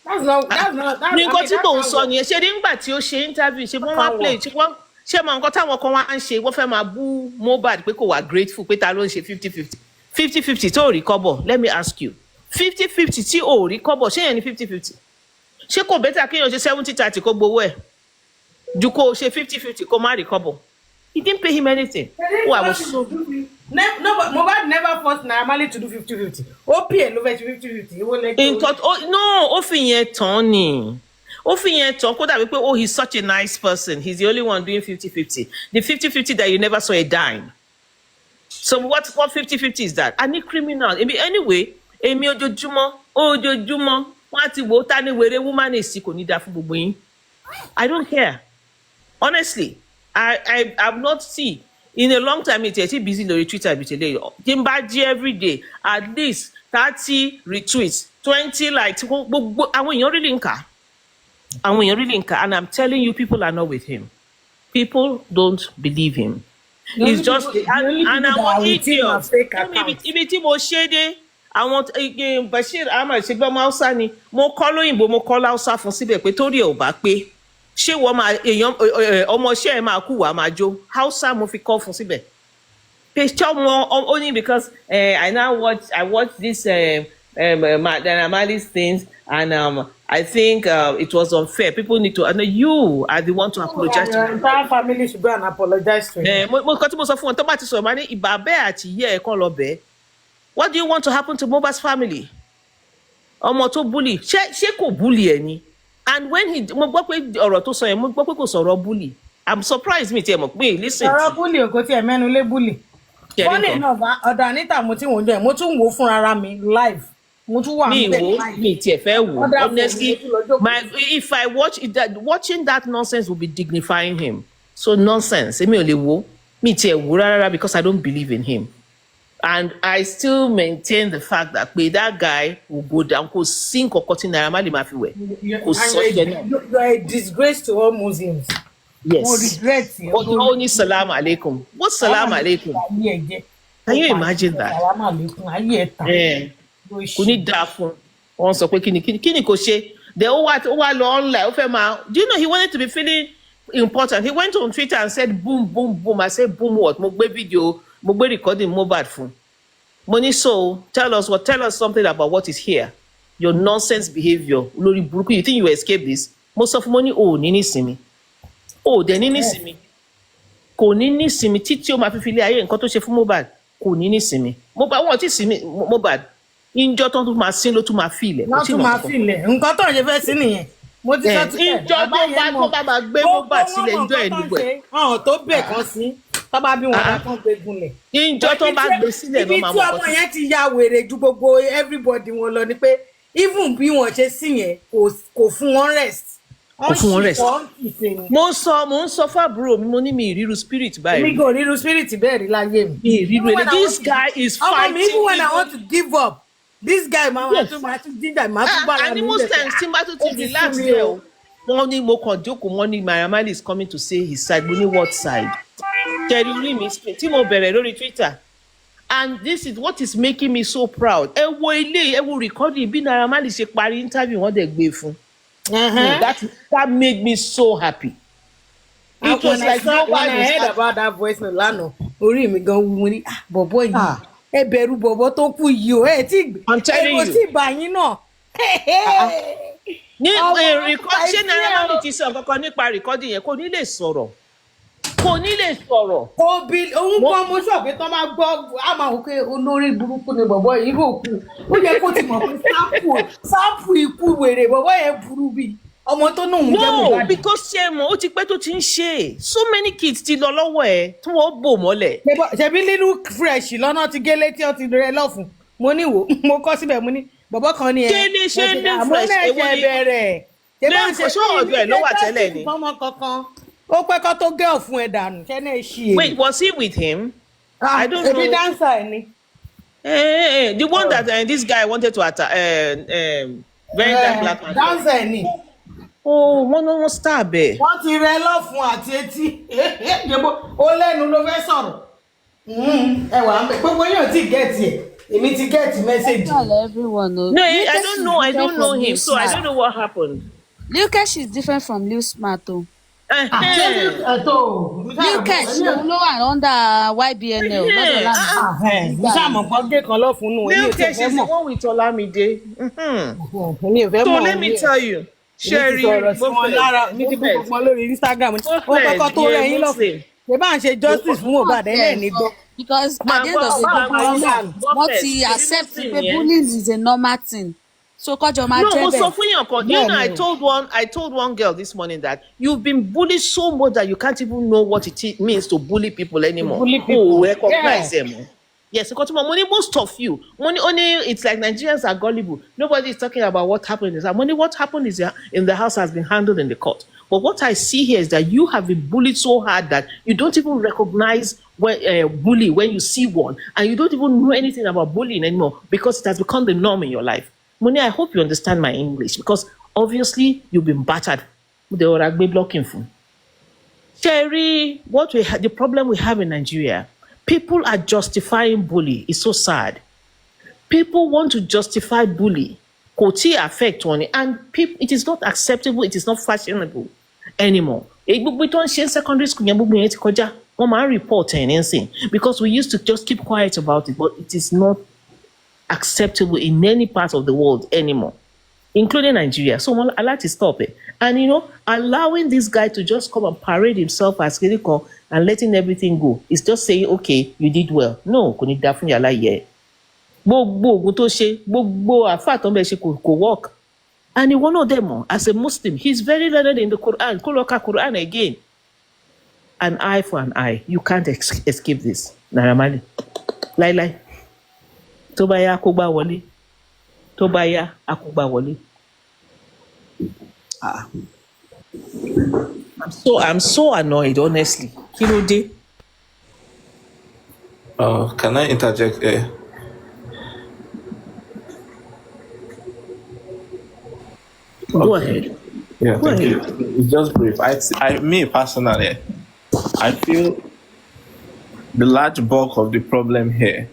That's not. Nǹkan tí mò ń sọ nìyẹn, ṣe nígbà tí ó ṣe interview, ṣe wọ́n wá play, ṣe mọ nǹkan táwọn kan wá ń ṣe, wọ́n fẹ́ máa bú Mohbad pé kò wá grateful, pé ta ló ń ṣe 50-50. 50-50 tó rí kọ́bọ̀, let me ask you. 50-50 tí ò rí kọ́bọ̀, ṣé yẹn ni 50-50? Ṣé kò bẹ́tà kéèyàn ṣe 70-30 kó gbowó ẹ̀? Ju kó ṣe 50-50 kó má rí kọ́bọ̀. He didn't pay him anything. Oh, I was so... No, but Mohbad never forced Naira Marley to do 50-50. OPL over 50-50. He won't let you. No, ó fi yẹn tán ni. Ó fi yẹn tán kó dàbí pé oh, he's such a nice person. He's the only one doing 50-50. The 50-50 that you never saw a dime. So what 50-50 is that? I need criminal. Anyway, èmi ojoojúmọ́, wọ́n á ti wò ó ta ni wèrè woman èsì kò ní dá fún gbogbo yín. I don't care. Honestly, I have not seen in a long time. It's busy on Twitter today. Jimbaji every day, at least 30 retweets, 20 likes. Àwọn èèyàn really ń kà. Àwọn èèyàn really ń kà. And I'm telling you, people are not with him. People don't believe him. It's just and àwọn idiots. Ibi tí mo ṣe dé, àwọn Bashir Ahmed ṣe gbọ́ ọmọ Hausa ni. Mo kọ́ lóyìnbó, mo kọ́ Hausa fún síbẹ̀ pé torí ẹ̀ ò bá pé. Ṣé wọ́n máa èèyàn ọmọọṣẹ́ ẹ̀ máa kú wàá máa jó? Hausa mo fi kọ́ fún síbẹ̀. Pèsè ọmọ only because I watch this Naira Marley's things and I think it was unfair. People need to, and you are the one to apologize to them. Entire family should go and apologize to him. Mo kàn tí mo sọ fún wọn tó bá ti sọ̀rọ̀ máa ní ìbá bẹ́ẹ̀ àti ìyá ẹ̀ kan lọ bẹ́ẹ̀. What do you want to happen to Mohbad's family? Ọmọ tó bully, ṣé kò bully ẹ̀ ni? And when mo gbọ́ pé ọ̀rọ̀ tó sọ yẹn, mo gbọ́ pé kò sọ̀rọ̀ bully. I'm surprised mi tiẹ̀ mọ̀ pé listen. Ọ̀rọ̀ bully ò kò tiẹ̀ mẹ́nu lé bully. Funny enough, ọ̀dọ̀ Anita mo ti wò ń jọ ẹ̀, mo tún wò fún ara mi live. Mo tún wà níbẹ̀ live. Mi tiẹ̀ fẹ́ wò. Honestly, if I watching that nonsense will be dignifying him. So nonsense, èmi ò lè wò. Mi tiẹ̀ wò rárá because I don't believe in him. And I still maintain the fact that that guy will go down, kò sí nǹkan tí Naira Marley máa fi wẹ̀. Kò sọ jẹ náà. You are a disgrace to all Muslims. Yes. Mo regret you. But you only salam alaikum. What salam alaikum? Can you imagine that? Salam alaikum. Kò ní dáa fún. Wọ́n sọ pé kíni kò ṣe. Then ó wá lọ online, ó fẹ́ máa. Do you know he wanted to be feeling important? He went on Twitter and said boom, boom, boom. I said boom what? Mo gbé video. Mo gbé recording Mohbad fún. Money, so tell us something about what is here. Your nonsense behavior. Lórí burúkú, you think you will escape this? Most of money, ní nísìmí. Dẹ̀ ní nísìmí. Kò ní nísìmí títí ó máa fi filé ayé nǹkan tó ṣe fún Mohbad. Kò ní nísìmí. Wọ́n ti sinmi Mohbad. Ìjọ tó tún máa sin ló tún máa fi ilẹ̀. Wọ́n tún máa fi ilẹ̀. Nǹkan tó ń ṣe fẹ́ sí nìyẹn. Mo ti sọ ti tẹ̀. Ìjọ tó bá máa gbé Mohbad sílẹ̀ ìjọ ẹ̀ nígbẹ̀. Ọ̀hún tó bẹ̀ kan sí. Tọ́ba bí wọn bá kàn gbé gunlẹ̀. Ìjọ tó bá gbé sílẹ̀ ló máa mọ̀. Ibi tí ọmọ yẹn ti ya wèrè ju gbogbo everybody wọn lọ ni pé even bí wọn ṣe sí yẹn kò fún wọn rest. Kò fún wọn rest. Mo ń sọ fún àbúrò mi, mo ní mi ìríru spirit báyìí. Mi kò ríru spirit bẹ́ẹ̀ rí láyé mi. Mi ìríru ẹni. This guy is fighting. Even when I want to give up, this guy máa tún jíjà máa tún bára mi. And most times tí n bá tún ti relax there o, wọ́n ní mo kàn jókòó, wọ́n ní Naira Marley is coming to say his side. Mo ní what side? Jerry mi tí mo bẹ̀rẹ̀ lórí Twitter, and this is what is making me so proud. Ẹ wo recording bí Naira Marley ṣe parí interview wọ́n dẹ̀ gbé fún. That made me so happy. It was like when I heard about that voice note lánàá, orí mi gan wú ní bọ̀bọ̀ yìí. Ẹ bẹ̀rù bọ̀bọ̀ tó kú yìí o, ẹ tí bà yín náà. Ní ṣé Naira Marley ti sọ kankan nípa recording yẹn kò ní lè sọ̀rọ̀. Kò ní lè sọ̀rọ̀. Òun kan mo sọ pé tó máa gbọ́ á máa wò pé olórí burúkú ni bọ̀bọ̀ yìí rò kú. Ó yẹ kó ti mọ̀ pé sáàpù ikú wèrè bọ̀bọ̀ yẹn burú bí ọmọ tó náà ń jẹ́ Mohbad. No, because ṣé mo ó ti pẹ́ tó ti ń ṣe. So many kids ti lọ lọ́wọ́ ẹ̀ tí wọ́n bò mọ́lẹ̀. Ṣebí little fresh lọ́nà ti gé létí ọtí rẹ lọ́fun. Mo ní wò mo kọ́ síbẹ̀ mo ní bọ̀bọ̀ kan ní ẹ Ṣé ní ṣé ní àmọ́ fresh náà èwo ṣe ni? bẹ̀rẹ̀ ṣe bá ń Ní ṣe ṣé ọ̀dọ̀ ẹ̀ ló wà tẹ́lẹ̀ ni? fọmọ kankan ó pẹ́ kọ́ tó gẹ́ ọ̀fun ẹ̀ dànù ṣẹ́ náà ṣí Wait, was he with him? I don't ebi know. dáńsà ẹ̀ ni. The one that this guy wanted to attack, very dark black man. dáńsà ẹ̀ ni. Oh, wọ́n star bẹ́ẹ̀. wọ́n ti rẹ lọ́fun àti etí ó lẹ́nu ló fẹ́ sọ̀rọ̀ ẹ wà ń bẹ gbogbo yóò ti gẹ̀ẹ́tì ẹ̀ èmi ti gẹ̀ẹ́tì mẹ́sẹ̀gì. Everyone knows. No, I don't know him, so I don't know what happened. Lil Kesh is different from Lil Smart o. Lil Kesh òun ló wà under YBNL lọ́dọ̀ láti. ìṣàmọ̀ kan gé kan lọ́fun nù Lil Kesh is the one with Olamide. So let me tell you, Sherry, mi ti bú gbogbo lórí Instagram ó kọ́kọ́ tó rẹ̀ yín lọ́fun ṣe bá ń ṣe justice fún Mohbad ẹ̀ ní gbọ́. Because at the end of the day wọ́n ti accept pé bullying is a normal thing. So kọjọ máa jẹ́ bẹ́ẹ̀. No, for your call. You know, I told one girl this morning that you've been bullied so much that you can't even know what it means to bully people anymore. Bully people. Recognize them. Yes, because money, most of you, money only. It's like Nigerians are gullible. Nobody is talking about what happened in the house. Money, what happened is in the house has been handled in the court. But what I see here is that you have been bullied so hard that you don't even recognize bully when you see one, and you don't even know anything about bullying anymore because it has become the norm in your life. Money, I hope you understand my English because obviously you've been battered. They were blocking for. Sherry, the problem we have in Nigeria, people are justifying bully. It's so sad. People want to justify bully. Koti affect one, and people, it is not acceptable. It is not fashionable anymore. We don't share secondary school. We might report anything because we used to just keep quiet about it, but it is not acceptable in any part of the world anymore, including Nigeria. So I like to stop it. And allowing this guy to just come and parade himself as critical and letting everything go is just saying, okay, you did well. No, kò ní dá fún yàrá yẹ. Gbogbo ogun tó ṣe, gbogbo àfáà tó ń bẹ ṣe kò work. And one of them, as a Muslim, he's very learned in the Quran. Kó lọ ka Quran again. An eye for an eye. You can't escape this. Naira Marley. Lie. Tó bá yá kó gbá wọlé. Tó bá yá a kó gbá wọlé. I'm so annoyed, honestly. Kí ló dé? Can I interject here? Go ahead. Yeah, thank you. It's just brief. Me personally, I feel the large bulk of the problem here,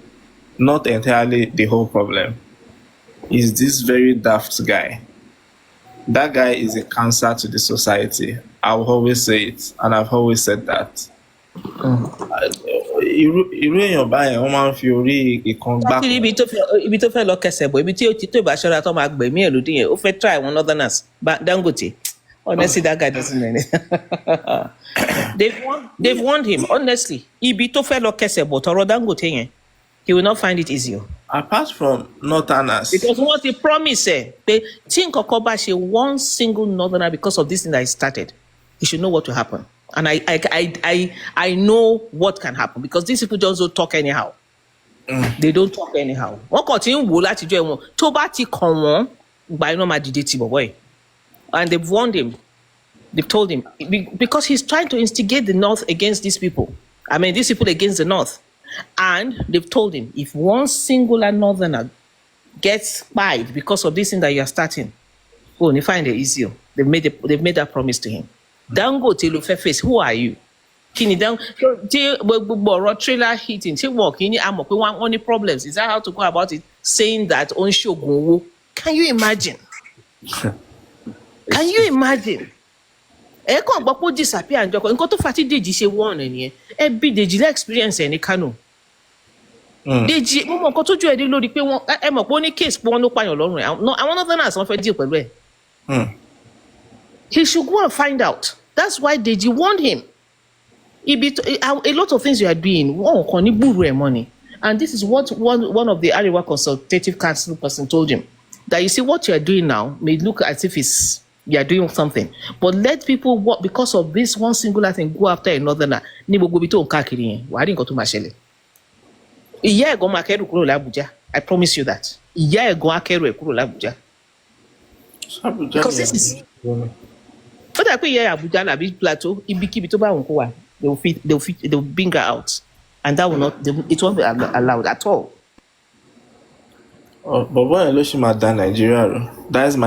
not entirely the whole problem, is this very daft guy. That guy is a cancer to the society. I will always say it, and I've always said that. Irú èèyàn báyẹn wọ́n máa ń fi orí ìkan gbá. Ibi tó fẹ́ lọ kẹsẹ̀ bọ̀, ibi tí ó ti tó ìbáṣọ́ra tó máa gbẹ̀mí ẹ̀ lódì yẹn, ó fẹ́ try one northerners, Dangote. Honestly, that guy doesn't know anything. They've warned him, honestly. Ibi tó fẹ́ lọ kẹsẹ̀ bọ̀ tọrọ Dangote yẹn, he will not find it easier. Apart from northerners. Because what he promised, they think Okoba she one single northerner because of this thing that he started. He should know what will happen. And I know what can happen because these people just don't talk anyhow. They don't talk anyhow. Wọ́n kàn ti ń wò láti jọ ẹ̀wọ̀n tó bá ti kàn wọ́n gba iná máa dìde ti bọ̀bọ̀ ẹ̀. And they've warned him. They've told him because he's trying to instigate the North against these people. I mean, these people against the North. And they've told him if one singular northerner gets spied because of this thing that you are starting, oh, you find it easier. They've made that promise to him. Dangote ló fẹ́ face, who are you? Kini down gbogbo trailer hitting, ṣé wọ́n kì í ní àmọ̀ pé wọ́n ní problems. Is that how to go about it? Saying that on ṣoògùn owó. Can you imagine? Can you imagine? Ẹ kàn gbọ́ pé ó disappear àjọkọ̀ nǹkan tó fà tí Dèjì ṣe wọ́n ọ̀nà nìyẹn. Ẹ bí Dèjì lẹ́ experience ẹ̀ ní Kano. Dèjì mo mọ̀ nǹkan tójú ẹ̀ dé lórí pé wọ́n ẹ mọ̀ pé ó ní case pé wọ́n ló pààyàn lọ́rùn ẹ̀. Àwọn northerners wọ́n fẹ́ deal pẹ̀lú ẹ̀. He should go and find out. That's why Deji warned him. A lot of things you are doing, money. And this is what one of the Arewa Consultative Council person told him. That you see what you are doing now may look as if you are doing something. But let people work because of this one singular thing go after another. I promise you that. ìyá ẹ̀gbọ́n akẹ́rù ẹ̀ kúrò l'Abuja. Abuja Because ni this is Abuja. ó dà pé ìyá Abuja àbí Plateau ibikíbi tó bá wọn kó wà they will bring her out and that will not it won't be allowed at all. Bọ̀bọ́ yẹn ló ṣì máa da Nàìjíríà rú. That's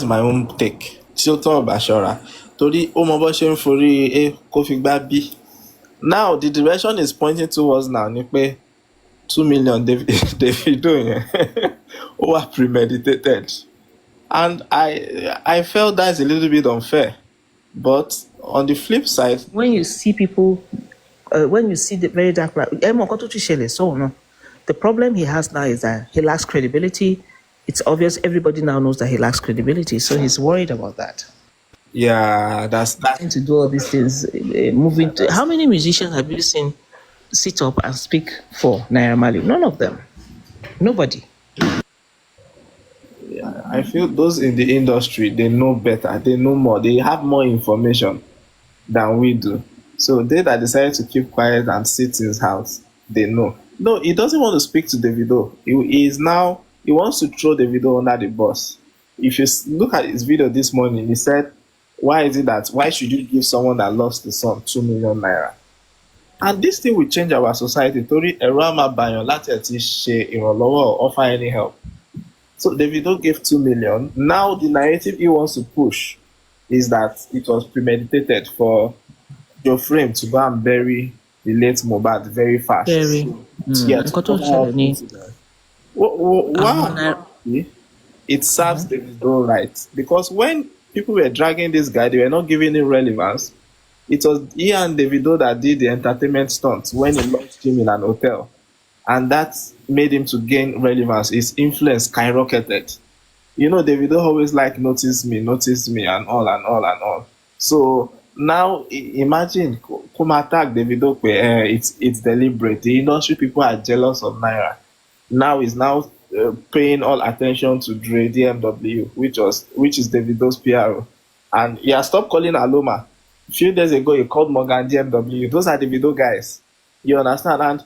my own take. Tí ó tọ́ ọ̀bà ṣọ́ra. Torí ó mọ bó ṣe ń forí A kó fi gbá B. Now the direction is pointing towards now ni pé 2 million Davido yẹn ó wà premeditated. And I felt that's a little bit unfair. But on the flip side, When you see people, when you see the very dark, the problem he has now is that he lacks credibility. It's obvious everybody now knows that he lacks credibility, so he's worried about that. yeah, that's Trying to do all these things, moving to. How many musicians have you seen sit up and speak for Naira Marley? None of them. Nobody. I feel those in the industry, they know better, they know more, they have more information than we do. So they that decided to keep quiet and sit in his house, they know. No, he doesn't want to speak to Davido. He wants to throw Davido under the bus. If you look at his video this morning, he said, why should you give someone that lost the son 2 million naira? And this thing will change our society. Torí ẹ̀rọ á máa bàyàn láti ẹ̀ ti ṣe ìrànlọ́wọ́ or offer any help. So Davido gave 2 million. Now the narrative he wants to push is that it was premeditated for Joe Frame to go and bury the late Mohbad very fast. Yeah, wow. It serves Davido right. Because when people were dragging this guy, they were not giving him relevance. It was he and Davido that did the entertainment stunt when he launched him in an hotel. And that made him to gain relevance. His influence skyrocketed. You know, Davido always like notice me, and all. So now imagine come attack Davido, it's deliberate. The industry people are jealous of Naira. Now is paying all attention to Dre DMW, which is Davido's PRO. And he has stopped calling Aloma. A few days ago, he called Morgan DMW. Those are Davido guys. You understand? And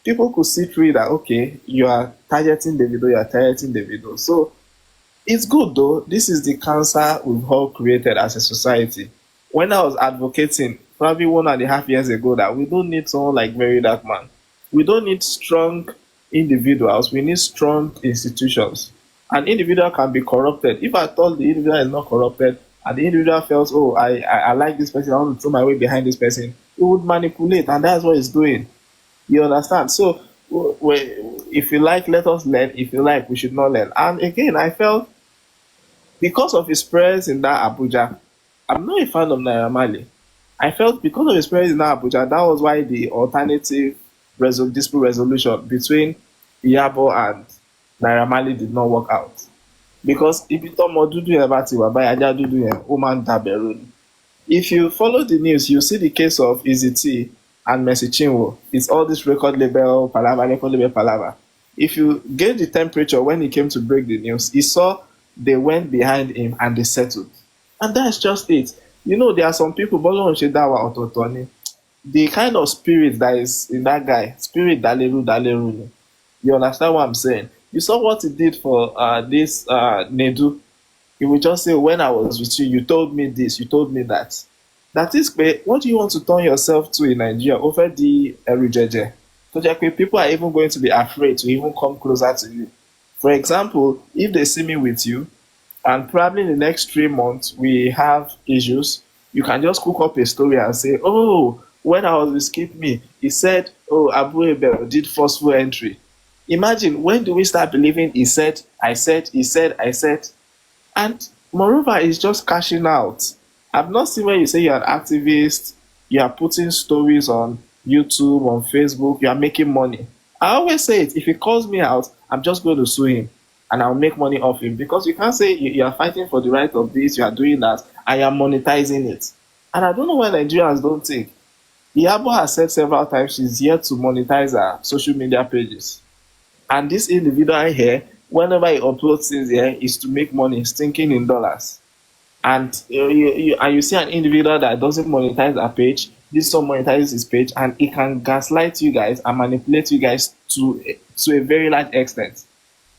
people could see through that, okay, you are targeting Davido. So it's good though. This is the cancer we've all created as a society. When I was advocating probably 1.5 years ago that we don't need someone like Very Dark Man. We don't need strong individuals. We need strong institutions. An individual can be corrupted. If I told the individual is not corrupted and the individual feels, oh, I like this person, I want to throw my weight behind this person, it would manipulate, and that's what it's doing. You understand? So if you like, let us learn. If you like, we should not learn. And again, I felt because of his prayers in that Abuja, I'm not a fan of Naira Marley. I felt because of his prayers in that Abuja, that was why the alternative dispute resolution between Iyabo and Naira Marley did not work out. Because if you follow the news, you see the case of Izzy and Mercy Chinwo. It's all this record label palaver. If you get the temperature when he came to break the news, he saw they went behind him and they settled. And that's just it. You know, there are some people, the kind of spirit that is in that guy, spirit Daleru. You understand what I'm saying? You saw what he did for this Nedu. He would just say, when I was with you, you told me this, you told me that. That is, what do you want to turn yourself to in Nigeria? Over the Erujeje. So people are even going to be afraid to even come closer to you. For example, if they see me with you, and probably in the next 3 months, we have issues, you can just cook up a story and say, oh, when I was with Skip Me, he said, oh, Abu Ebel did forceful entry. Imagine, when do we start believing he said, I said. And moreover, it's just cashing out. I've not seen where you say you're an activist, you are putting stories on YouTube, on Facebook, you are making money. I always say it, if he calls me out, I'm just going to sue him and I'll make money off him. Because you can't say you are fighting for the right of this, you are doing that, I am monetizing it. And I don't know why Nigerians don't think. Iyabo has said several times she's yet to monetize her social media pages. And this individual here, whenever he uploads things here, is to make money, thinking in dollars. And you see an individual that doesn't monetize a page, this one monetizes his page, and he can gaslight you guys and manipulate you guys to a very large extent.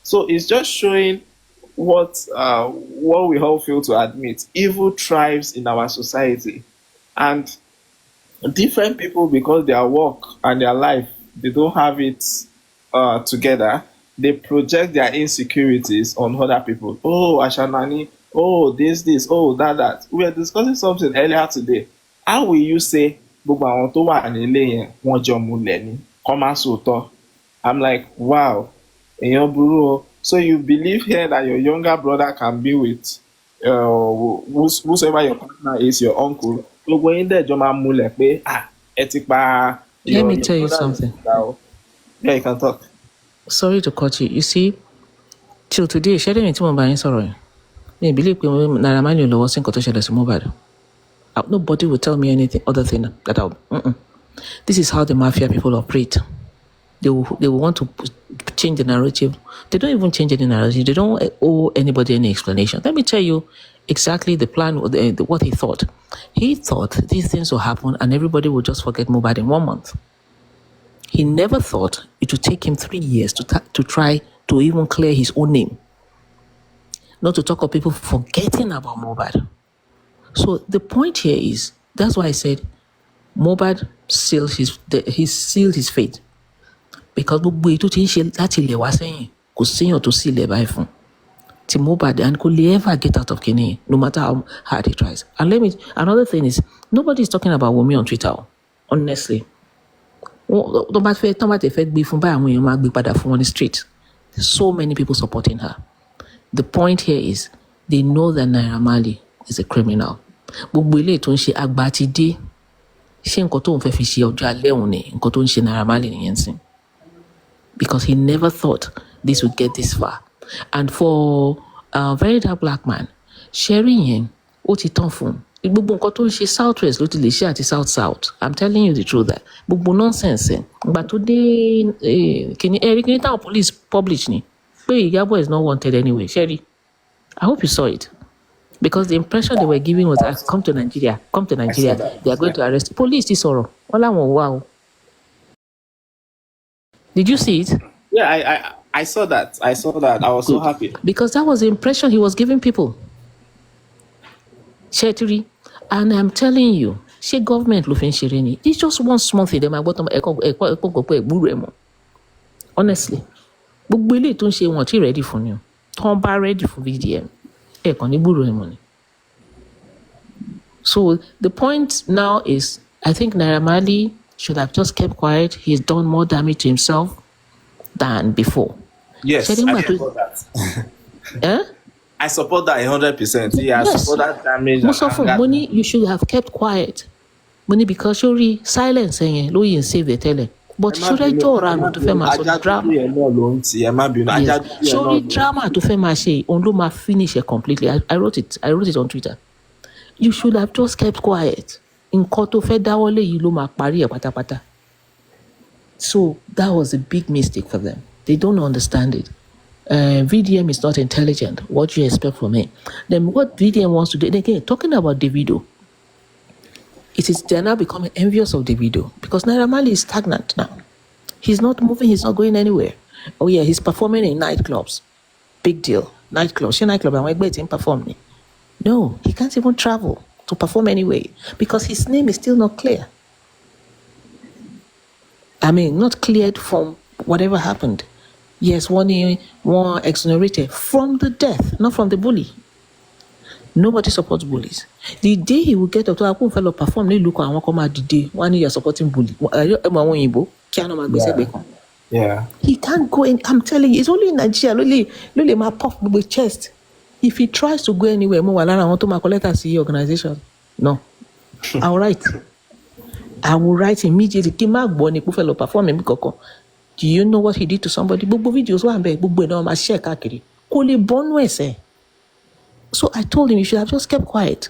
So it's just showing what we all fail to admit. Evil thrives in our society, and different people, because their work and their life, they don't have it together. They project their insecurities on other people. Oh, Ashanani. Oh, this. Oh, that. We were discussing something earlier today. How will you say gbogbo àwọn tó wà nílé yẹn wọ́n jọ múlẹ̀ ni kọ́ má sòótọ́? I'm like, wow, èèyàn burú o. So you believe here that your younger brother can be with whosoever your partner is, your uncle. Gbogbo yín dẹ̀ jọ máa múlẹ̀ pé ẹ ti pa Let me tell you brother something. Yeah, you can talk. Sorry to cut you. You see, till today, ṣé ẹni tí mo bá yín sọ̀rọ̀ yẹn? Mi believe pé Naira Marley ò lọ́wọ́ sí nǹkan tó ṣẹlẹ̀ sí Mohbad. Nobody will tell me anything other thing that I'll. This is how the mafia people operate. They will want to change the narrative. They don't even change any narrative. They don't owe anybody any explanation. Let me tell you exactly the plan, what he thought. He thought these things will happen and everybody will just forget Mohbad in 1 month. He never thought it would take him 3 years to try to even clear his own name. Not to talk of people forgetting about Mohbad. So the point here is, that's why I said Mohbad sealed his fate. Because gbogbo ètò tí ń ṣe láti ilẹ̀ wá sẹ́yìn kò séèyàn tó sí ilẹ̀ báyìí fún ti Mohbad, and kò lè ever get out of Kenya, no matter how hard he tries. And another thing is, nobody is talking about Wunmi on Twitter, honestly. Tó bá tẹ̀ fẹ́ gbé fún báyìí àwọn èèyàn máa gbé padà fún wọn ní street. So many people supporting her. The point here is, they know that Naira Marley is a criminal. Gbogbo ilé tó ń ṣe àgbà ti dé, ṣé nǹkan tó ń fẹ́ fi ṣe ọjọ́ alẹ́ òun ni nǹkan tó ń ṣe Naira Marley nìyẹn sìn. Because he never thought this would get this far. And for a very dark black man, sharing him, ó ti tán fún un. Gbogbo nǹkan tó ń ṣe southwest ló ti lè ṣe àti south. I'm telling you the truth that gbogbo nonsense ẹ̀. Ìgbà tó dé kìíní táwọn police publish ni pé Ìyábọ̀ is not wanted anyway. Sherry, I hope you saw it. Because the impression they were giving was that come to Nigeria, they are going to arrest. Police ti sọ̀rọ̀, wọ́n láwọn wá o. Did you see it? Yeah, I saw that. I was so happy. Because that was the impression he was giving people. Shetiri, and I'm telling you, she government ló fi ń ṣeré ni. It's just one small thing. They might bottom honestly. Gbogbo ilé tó ń ṣe wọn tí ready fún ni o. Tọ́n bá ready for VDM. Kàn ní gbúrò ẹ̀mọ́ ni. So the point now is, I think Naira Marley should have just kept quiet. He's done more damage to himself than before. Yes, I support that. I support that 100%. Yeah, yes. I support that damage. Most of money, you should have kept quiet. Money because you're silence saying, "Lo yin save the tele." But should I do around to fema so drama? Yes. Sorry, drama to fema say only ma finish it completely. I wrote it on Twitter. You should have just kept quiet. In koto fe dawole yi lo ma pari e patapata. So that was a big mistake for them. They don't understand it. VDM is not intelligent. What do you expect from him? Then what VDM wants to do, again, talking about Davido, they're now becoming envious of Davido because Naira Marley is stagnant now. He's not moving, he's not going anywhere. Oh yeah, he's performing in nightclubs. Big deal. Nightclubs. Nightclub, I'm waiting performing. No, he can't even travel to perform anyway because his name is still not clear. I mean, not cleared from whatever happened. Yes, one exonerated from the death, not from the bully. Nobody supports bullies. The day he will get up to a fellow perform, they look and come out the day when you're supporting bully. Yeah. He can't go in. I'm telling you, it's only in Nigeria. Lily my puff with chest. If he tries to go anywhere, more I want to collect a CE organization. No. I'll write. I will write immediately. Perform. Do you know what he did to somebody? Videos So I told him you should have just kept quiet.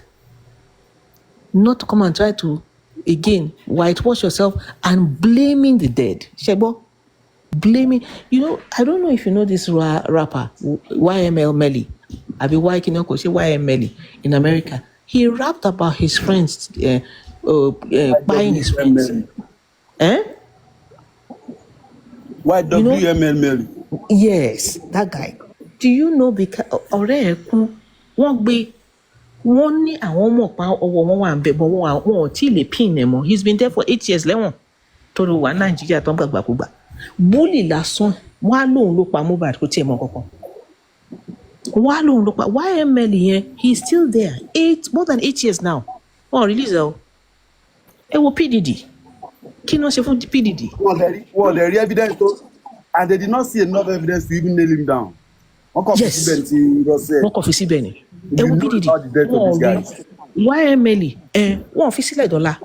Not to come and try to, again, whitewash yourself and blaming the dead. Shebo, blaming. You know, I don't know if you know this rapper, YML Melly. I be YM Melly in America. He rapped about his friends, buying his friends. Why WML Melly? Yes, that guy. Do you know because ọ̀rẹ́ ẹ̀ kú wọ́n gbé wọ́n ní àwọn mọ̀ pa ọwọ́ wọn wà ń bẹ̀ bọ́ wọn ò tí ì lè pin ẹ̀ mọ́. He's been there for 8 years lẹ́wọ̀n tó ló wà Nàìjíríà tó ń gbàgbàkúgbà. Búlì lásán wọ́n á lóun ló pa Mohbad kó tiẹ̀ mọ́ kankan. Wọ́n á lóun ló pa YML yẹn he is still there more than 8 years now. Wọ́n release ẹ o. Ẹ wo PDD kí ni wọ́n ṣe fún PDD? Well, there is evidence to, and they did not see enough evidence to even nail him down. Yes. Wọ́n kàn fi síbẹ̀ ni. Ẹ wo PDD wọ́n rí YML wọ́n fi sílẹ̀ dọ́là.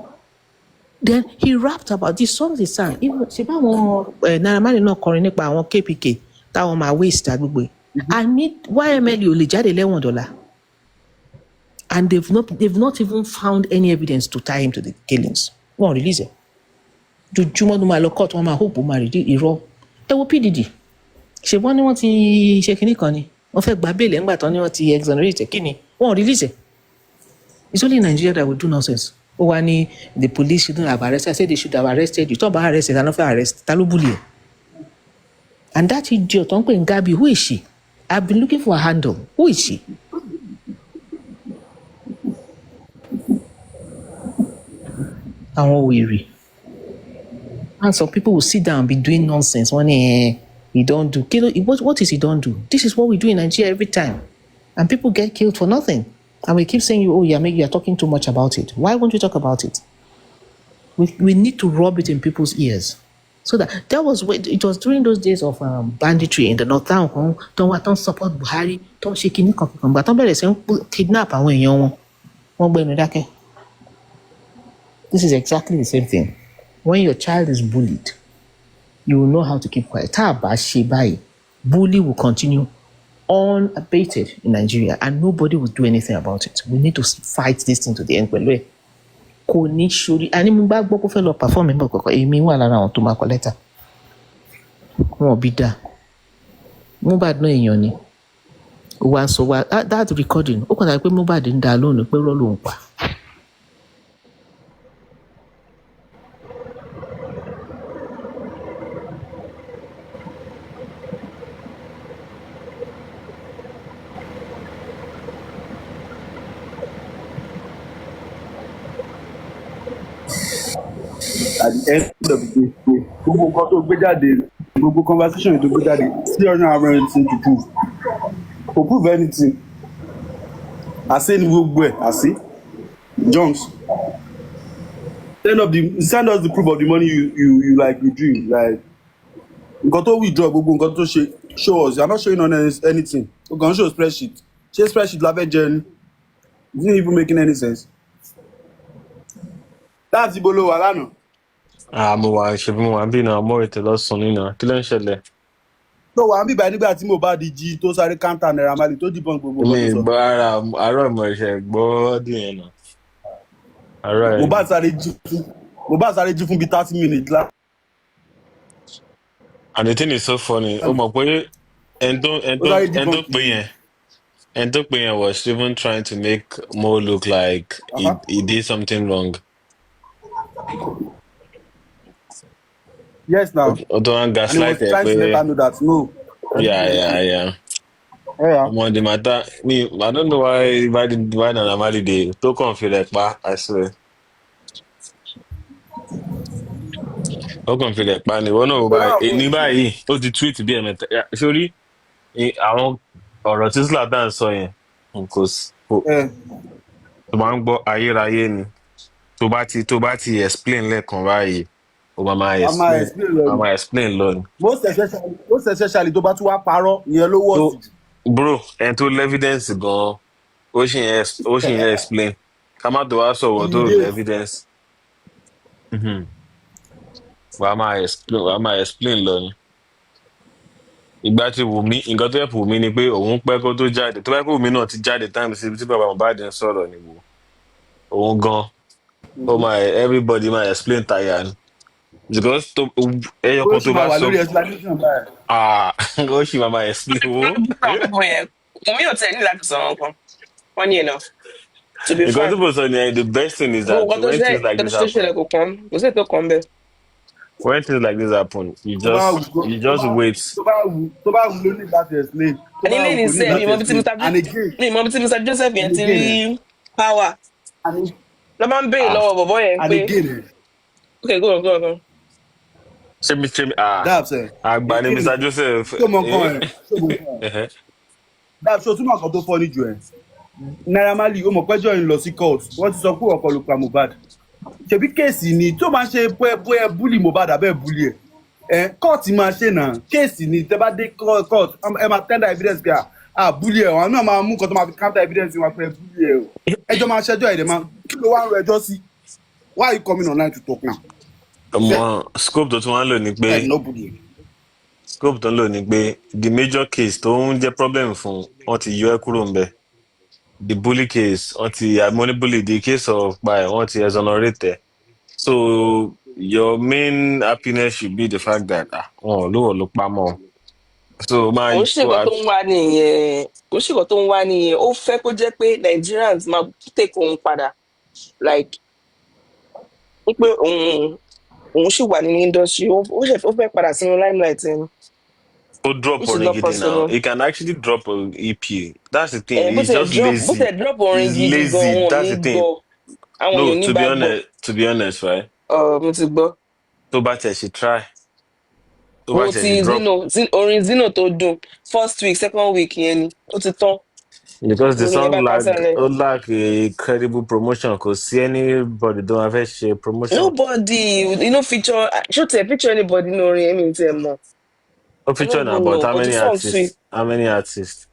Then he rapped about this song he sang. Ṣé báwọn Naira Marley náà kọrin nípa àwọn KPK táwọn máa waste àgbègbè. I need YML ò lè jáde lẹ́wọ̀n dọ́là. And they've not even found any evidence to tie him to the killings. Wọ́n release ẹ̀. Jojúmọ́ ló máa lọ court wọ́n máa hope ó máa rí irọ́. Ẹ wo PDD. Ṣé wọ́n ní wọ́n ti ṣe kinní kan ni? Wọ́n fẹ́ gba bail ńgbà tán ni wọ́n ti exonerate kí ni? Wọ́n release ẹ̀. It's only Nigeria that will do nonsense. Ó wá ní the police shouldn't have arrested. I said they should have arrested you. Tó bá arrested, ta ló fẹ́ arrest? Ta ló bully ẹ̀? And that idiot tó ń pè ní Gabi, who is she? I've been looking for a handle. Who is she? Àwọn wèrè. And some people will sit down and be doing nonsense. One he don't do. What is he don't do? This is what we do in Nigeria every time. And people get killed for nothing. And we keep saying, oh yeah, maybe you're talking too much about it. Why won't you talk about it? We need to rub it in people's ears. So that was it was during those days of banditry in the north town. Don't support Buhari. Don't shake in but don't better say kidnap away young one. This is exactly the same thing. When your child is bullied, you will know how to keep quiet. Bully will continue unabated in Nigeria and nobody will do anything about it. We need to fight this thing to the end. Kò ní ṣorí àní mo bá gbọ́ kó fẹ́ lọ perform mi bọ̀ kọ̀ọ̀kan èmi wà lára àwọn tó máa kọ lẹ́tà wọn ò bí dáa Mohbad náà èèyàn ni wá sọ wá that recording ó kàn dà pé Mohbad ń dá lónìí pé rọ́ lòun pa. At the end of the day, gbogbo nǹkan tó gbé jáde, gbogbo conversation tó gbé jáde, still don't have anything to prove. To prove anything, àṣé ni gbogbo ẹ̀, àṣé. Jones, send us the proof of the money you like withdrew, like nǹkan tó withdraw gbogbo nǹkan tó ṣe, show us. You are not showing on anything. O kàn show spreadsheet. Ṣé spreadsheet la fẹ́ jẹ ni? It isn't even making any sense. That's ibo ló wà lánàá. Mo wà ṣe bí mo wà bí náà mo ètò lọ́sàn-án nínú kí ló ń ṣẹlẹ̀. Tó wà ń bíbá nígbà tí Mohbad jí tó sáré káńtà Naira Marley tó dìbọn gbogbo mi gbọ́ àárọ̀ ìmọ̀ ìṣẹ̀ gbọ́ ọdún yẹn náà. àárọ̀ ẹ̀. Mohbad sáré jí fún bíi 30 minutes lá. And the thing is so funny ó mọ̀ pé ẹni tó pè yẹn was even trying to make Mo look like he did something wrong. Yes, now. Don't gaslight and he was trying to let her know that no. Yeah. On the matter, I don't know why Naira Marley dey to come feel like I swear. Ó kàn feel like ni wọ́n náà báyìí ní báyìí ó ti tweet bí ẹ̀mẹ́ta sórí àwọn ọ̀rọ̀ tí Zlatan sọ yẹn kò tó máa ń gbọ́ ayérayé ni tó bá ti explain lẹ́ẹ̀kan báyìí ó máa explain lọ ni. Most especially tó bá tún wá parọ́ ìyẹn ló wọ̀ sí. Bro ẹni tó evidence gan-an ó sì ń explain ká má tó wá sọ̀rọ̀ tó evidence. Wàá máa explain lọ ni. Ìgbà tí Wùmí nǹkan tó yẹ fún Wùmí ni pé òun pẹ́ kó tó jáde tó bá yẹ kó Wùmí náà ti jáde táìmù síbi tí bàbá Mohbad ń sọ̀rọ̀ ni wò òun gan everybody máa explain tire ni because ẹyọ kan tó bá sọ ó sì máa explain wo. Wùmí ò tẹ̀ ní láti sọ wọn kan wọ́n ní enough. Because people say the best thing is that when things like this happen. Kò sí ètò kan bẹ́ẹ̀. when things like this happen, tó bá wù you just wait. tó bá wù ló ní láti explain tó And bá ilé wù ní kò ní sẹ́ láti explain and again mi mọ bí tí Mr. Joseph yẹn and ti again rí power. and Lọ máa ń béèrè Ah, lọ́wọ́ bọ̀bọ́ yẹn and pé again okay go on. dabs àgbà ni again Mr. Joseph. ṣó mọ nǹkan ṣó mọ nǹkan dabs ṣó túmọ̀ kan tó fọ́ níjù Naira Marley ó mọ̀ pẹ́jọ́ yìí lọ sí court wọ́n ti sọ pé ọkọ ló pa Mohbad ṣebí kéèsì ni tó máa ń ṣe bóyá búlì Mohbad abẹ́ búlì court máa ṣe náà kéèsì ni tẹ́ bá dé court ẹ máa tender evidence pé búlì wọn náà máa mú nǹkan tó máa fi counter evidence wọn pé búlì o ẹjọ́ máa ṣẹjọ́ ẹ̀dẹ̀ máa kí ló wá ń ro ẹjọ́ sí why are you coming online to talk now. ọmọ scope tó tún wá ń lò ní pé scope tó ń lò ní pé the major case tó ń jẹ́ problem fún wọn ti yọ ẹ́ kúrò ń bẹ̀. The bully case, money bully, the case of by exonerated. So your main happiness should be the fact that look more. So my Òun ṣèkọ́ tó ń wá nìyẹn ó fẹ́ kó jẹ́ pé Nigerians máa take òun padà like wípé òun ṣì wà nínú industry ó fẹ́ padà sínú limelight ẹni. drop Which is not Oringidi now. possible. He can actually drop a EP. That's the thing. Bó He's tẹ̀ just lazy. drop orin He's gidi gan lazy. wọn ò That's ní the thing. gbọ́ àwọn No, èèyàn ní bá gbọ́. to be honest, right? Mo ti gbọ́. So bad she try. So Mo bad she ti drop. orin Zino tó dùn first week second week yẹn ni ó ti tán. Because the Orin yẹn song bá lack kásẹ̀ lẹ̀. a credible promotion. Cause see anybody don't have a promotion. Nobody feature ṣó tẹ̀ feature anybody ní orin ẹ̀mí tí ẹ mọ̀. No feature now, but how many artists? How many artists?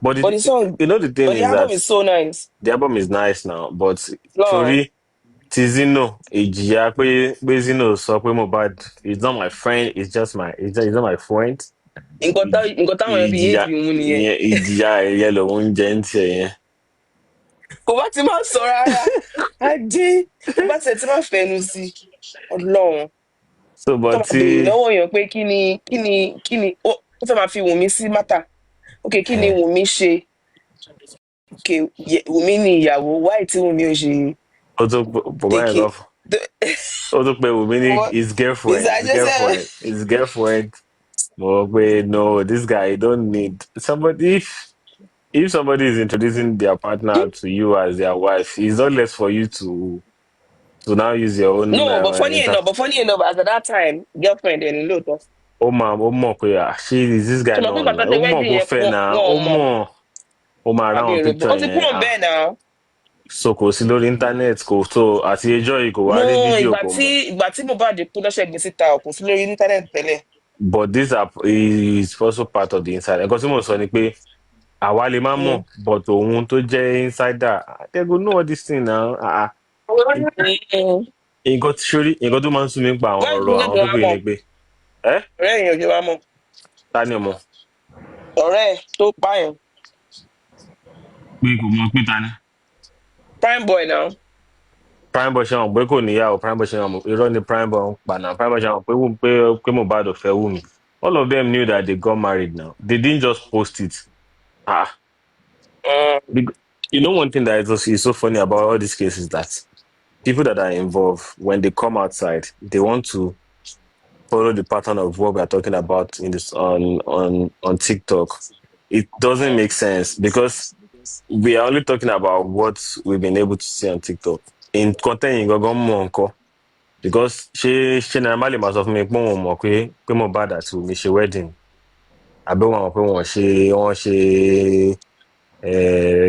But the song, the thing but the is album that is so nice. the album is nice now, but Lord. sorry, Tizino, Ejia, pé Zino sọ pé Mohbad, it's not my friend, it's not my friend. Nǹkan táwọn ẹbí yéé fi mú nìyẹn. Ìjìyà ẹ̀yẹ lòun jẹ́ ń tiẹ̀ yẹn. Kò bá ti máa sọ rárá. Ajé kò bá tiẹ̀ ti máa fẹnu sí Ọlọ́run. So but tó máa béèrè lọ́wọ́ èèyàn pé kí ni ó fẹ́ máa fi Wùnmí sí mátà. Ok, kí ni Wùnmí ṣe? Ok, Wùnmí ni ìyàwó, why tí Wùnmí ò ṣe? Ó tó bọ̀bá yẹn lọ fún. Ó tó pé Wùnmí ní his girlfriend. Mo pé no, this guy don't need somebody. If somebody is introducing their partner to you as their wife, it's not less for you to now use your own. No, but funny enough, as at that time, girlfriend and lóòótọ́. Ó mọ̀ pé she is this guy náà. Ó mọ̀ kó fẹ́ náà. Ó máa ráwọn picture yẹn. Ó ti kúrò bẹ́ẹ̀ náà. So kò sí lórí internet kò so àti ẹjọ́ yìí kò wá rí fídíò kò mọ̀. Ìgbà tí Mohbad kú lọ́sẹ̀ gbé síta kò sí lórí internet tẹ́lẹ̀. But this is also part of the insider. Nǹkan tí mo sọ ni pé àwa lè má mọ̀ but òun tó jẹ́ insider they go know all this thing now. Nǹkan tó máa ń sún mi pa àwọn ọ̀rọ̀ àwọn pípé ni pé. Ọ̀rẹ́ yẹn ò jẹ́ wá mọ̀. Ta ni ọmọ? Ọ̀rẹ́ ẹ̀ tó pààyàn. Pé kò mọ̀ pé ta ni. Prime boy now. Prime boy ṣe hàn pé kò níyàwó Prime boy ṣe hàn irọ́ ni Prime boy ń pa náà Prime boy ṣe hàn pé Mohbad ò fẹ́ Wùmí. All of them knew that they got married now. They didn't just post it. You know one thing that is so funny about all these cases is that people that are involved, when they come outside, they want to follow the pattern of what we are talking about in this on TikTok. It doesn't make sense because we are only talking about what we've been able to see on TikTok. In content, because she normally must have made more pé Mohbad àti Wùmí ṣe wedding. Àbí wọn pé wọ́n ṣe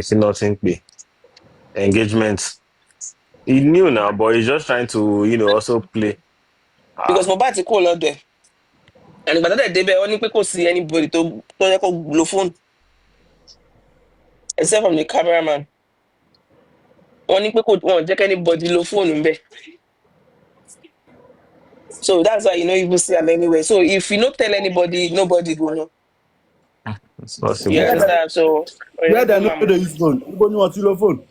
kí náà ti ń pè engagement. He knew now, but he's just trying to, also play. Because Mohbad ti kúrò lọ́dọ̀ ẹ̀. And ìgbà tó dẹ̀ débẹ̀ wọ́n ní pé kò sí anybody tó yẹ kó lo phone. Except from the cameraman. Wọ́n ní pé wọ́n jẹ́ kí anybody lo phone ńbẹ̀. So that's why you don't even see him anywhere. So if you don't tell anybody, nobody go know. It's possible. You understand? So where they know they use phone? You know what you phone?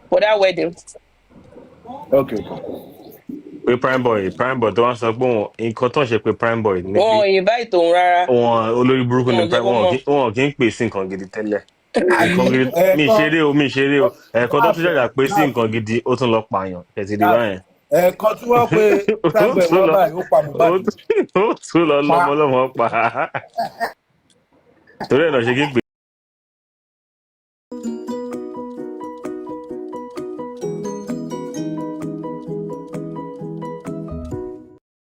For that wedding. Okay. Pé Prime boy tó wá sọ pé nǹkan tó ń ṣe pé Prime boy ní pé Wọ́n invite òun rárá. Wọ́n olórí burúkú ní Prime wọn kì í pè sí nǹkan gidi tẹ́lẹ̀. Mi ṣeré o. Ẹ̀ẹ̀kan tó tún ṣàjà pé sí nǹkan gidi ó tún lọ pààyàn. Ẹ̀sìn ìdíwá yẹn. ẹ̀ẹ̀kan tí wọ́n pe ó Primeboy tún wá lọ báyìí ó pa Mohbad ni. ó tún lọ Pa. lọmọ lọmọ pa torí ẹ̀ náà ṣe kí n pè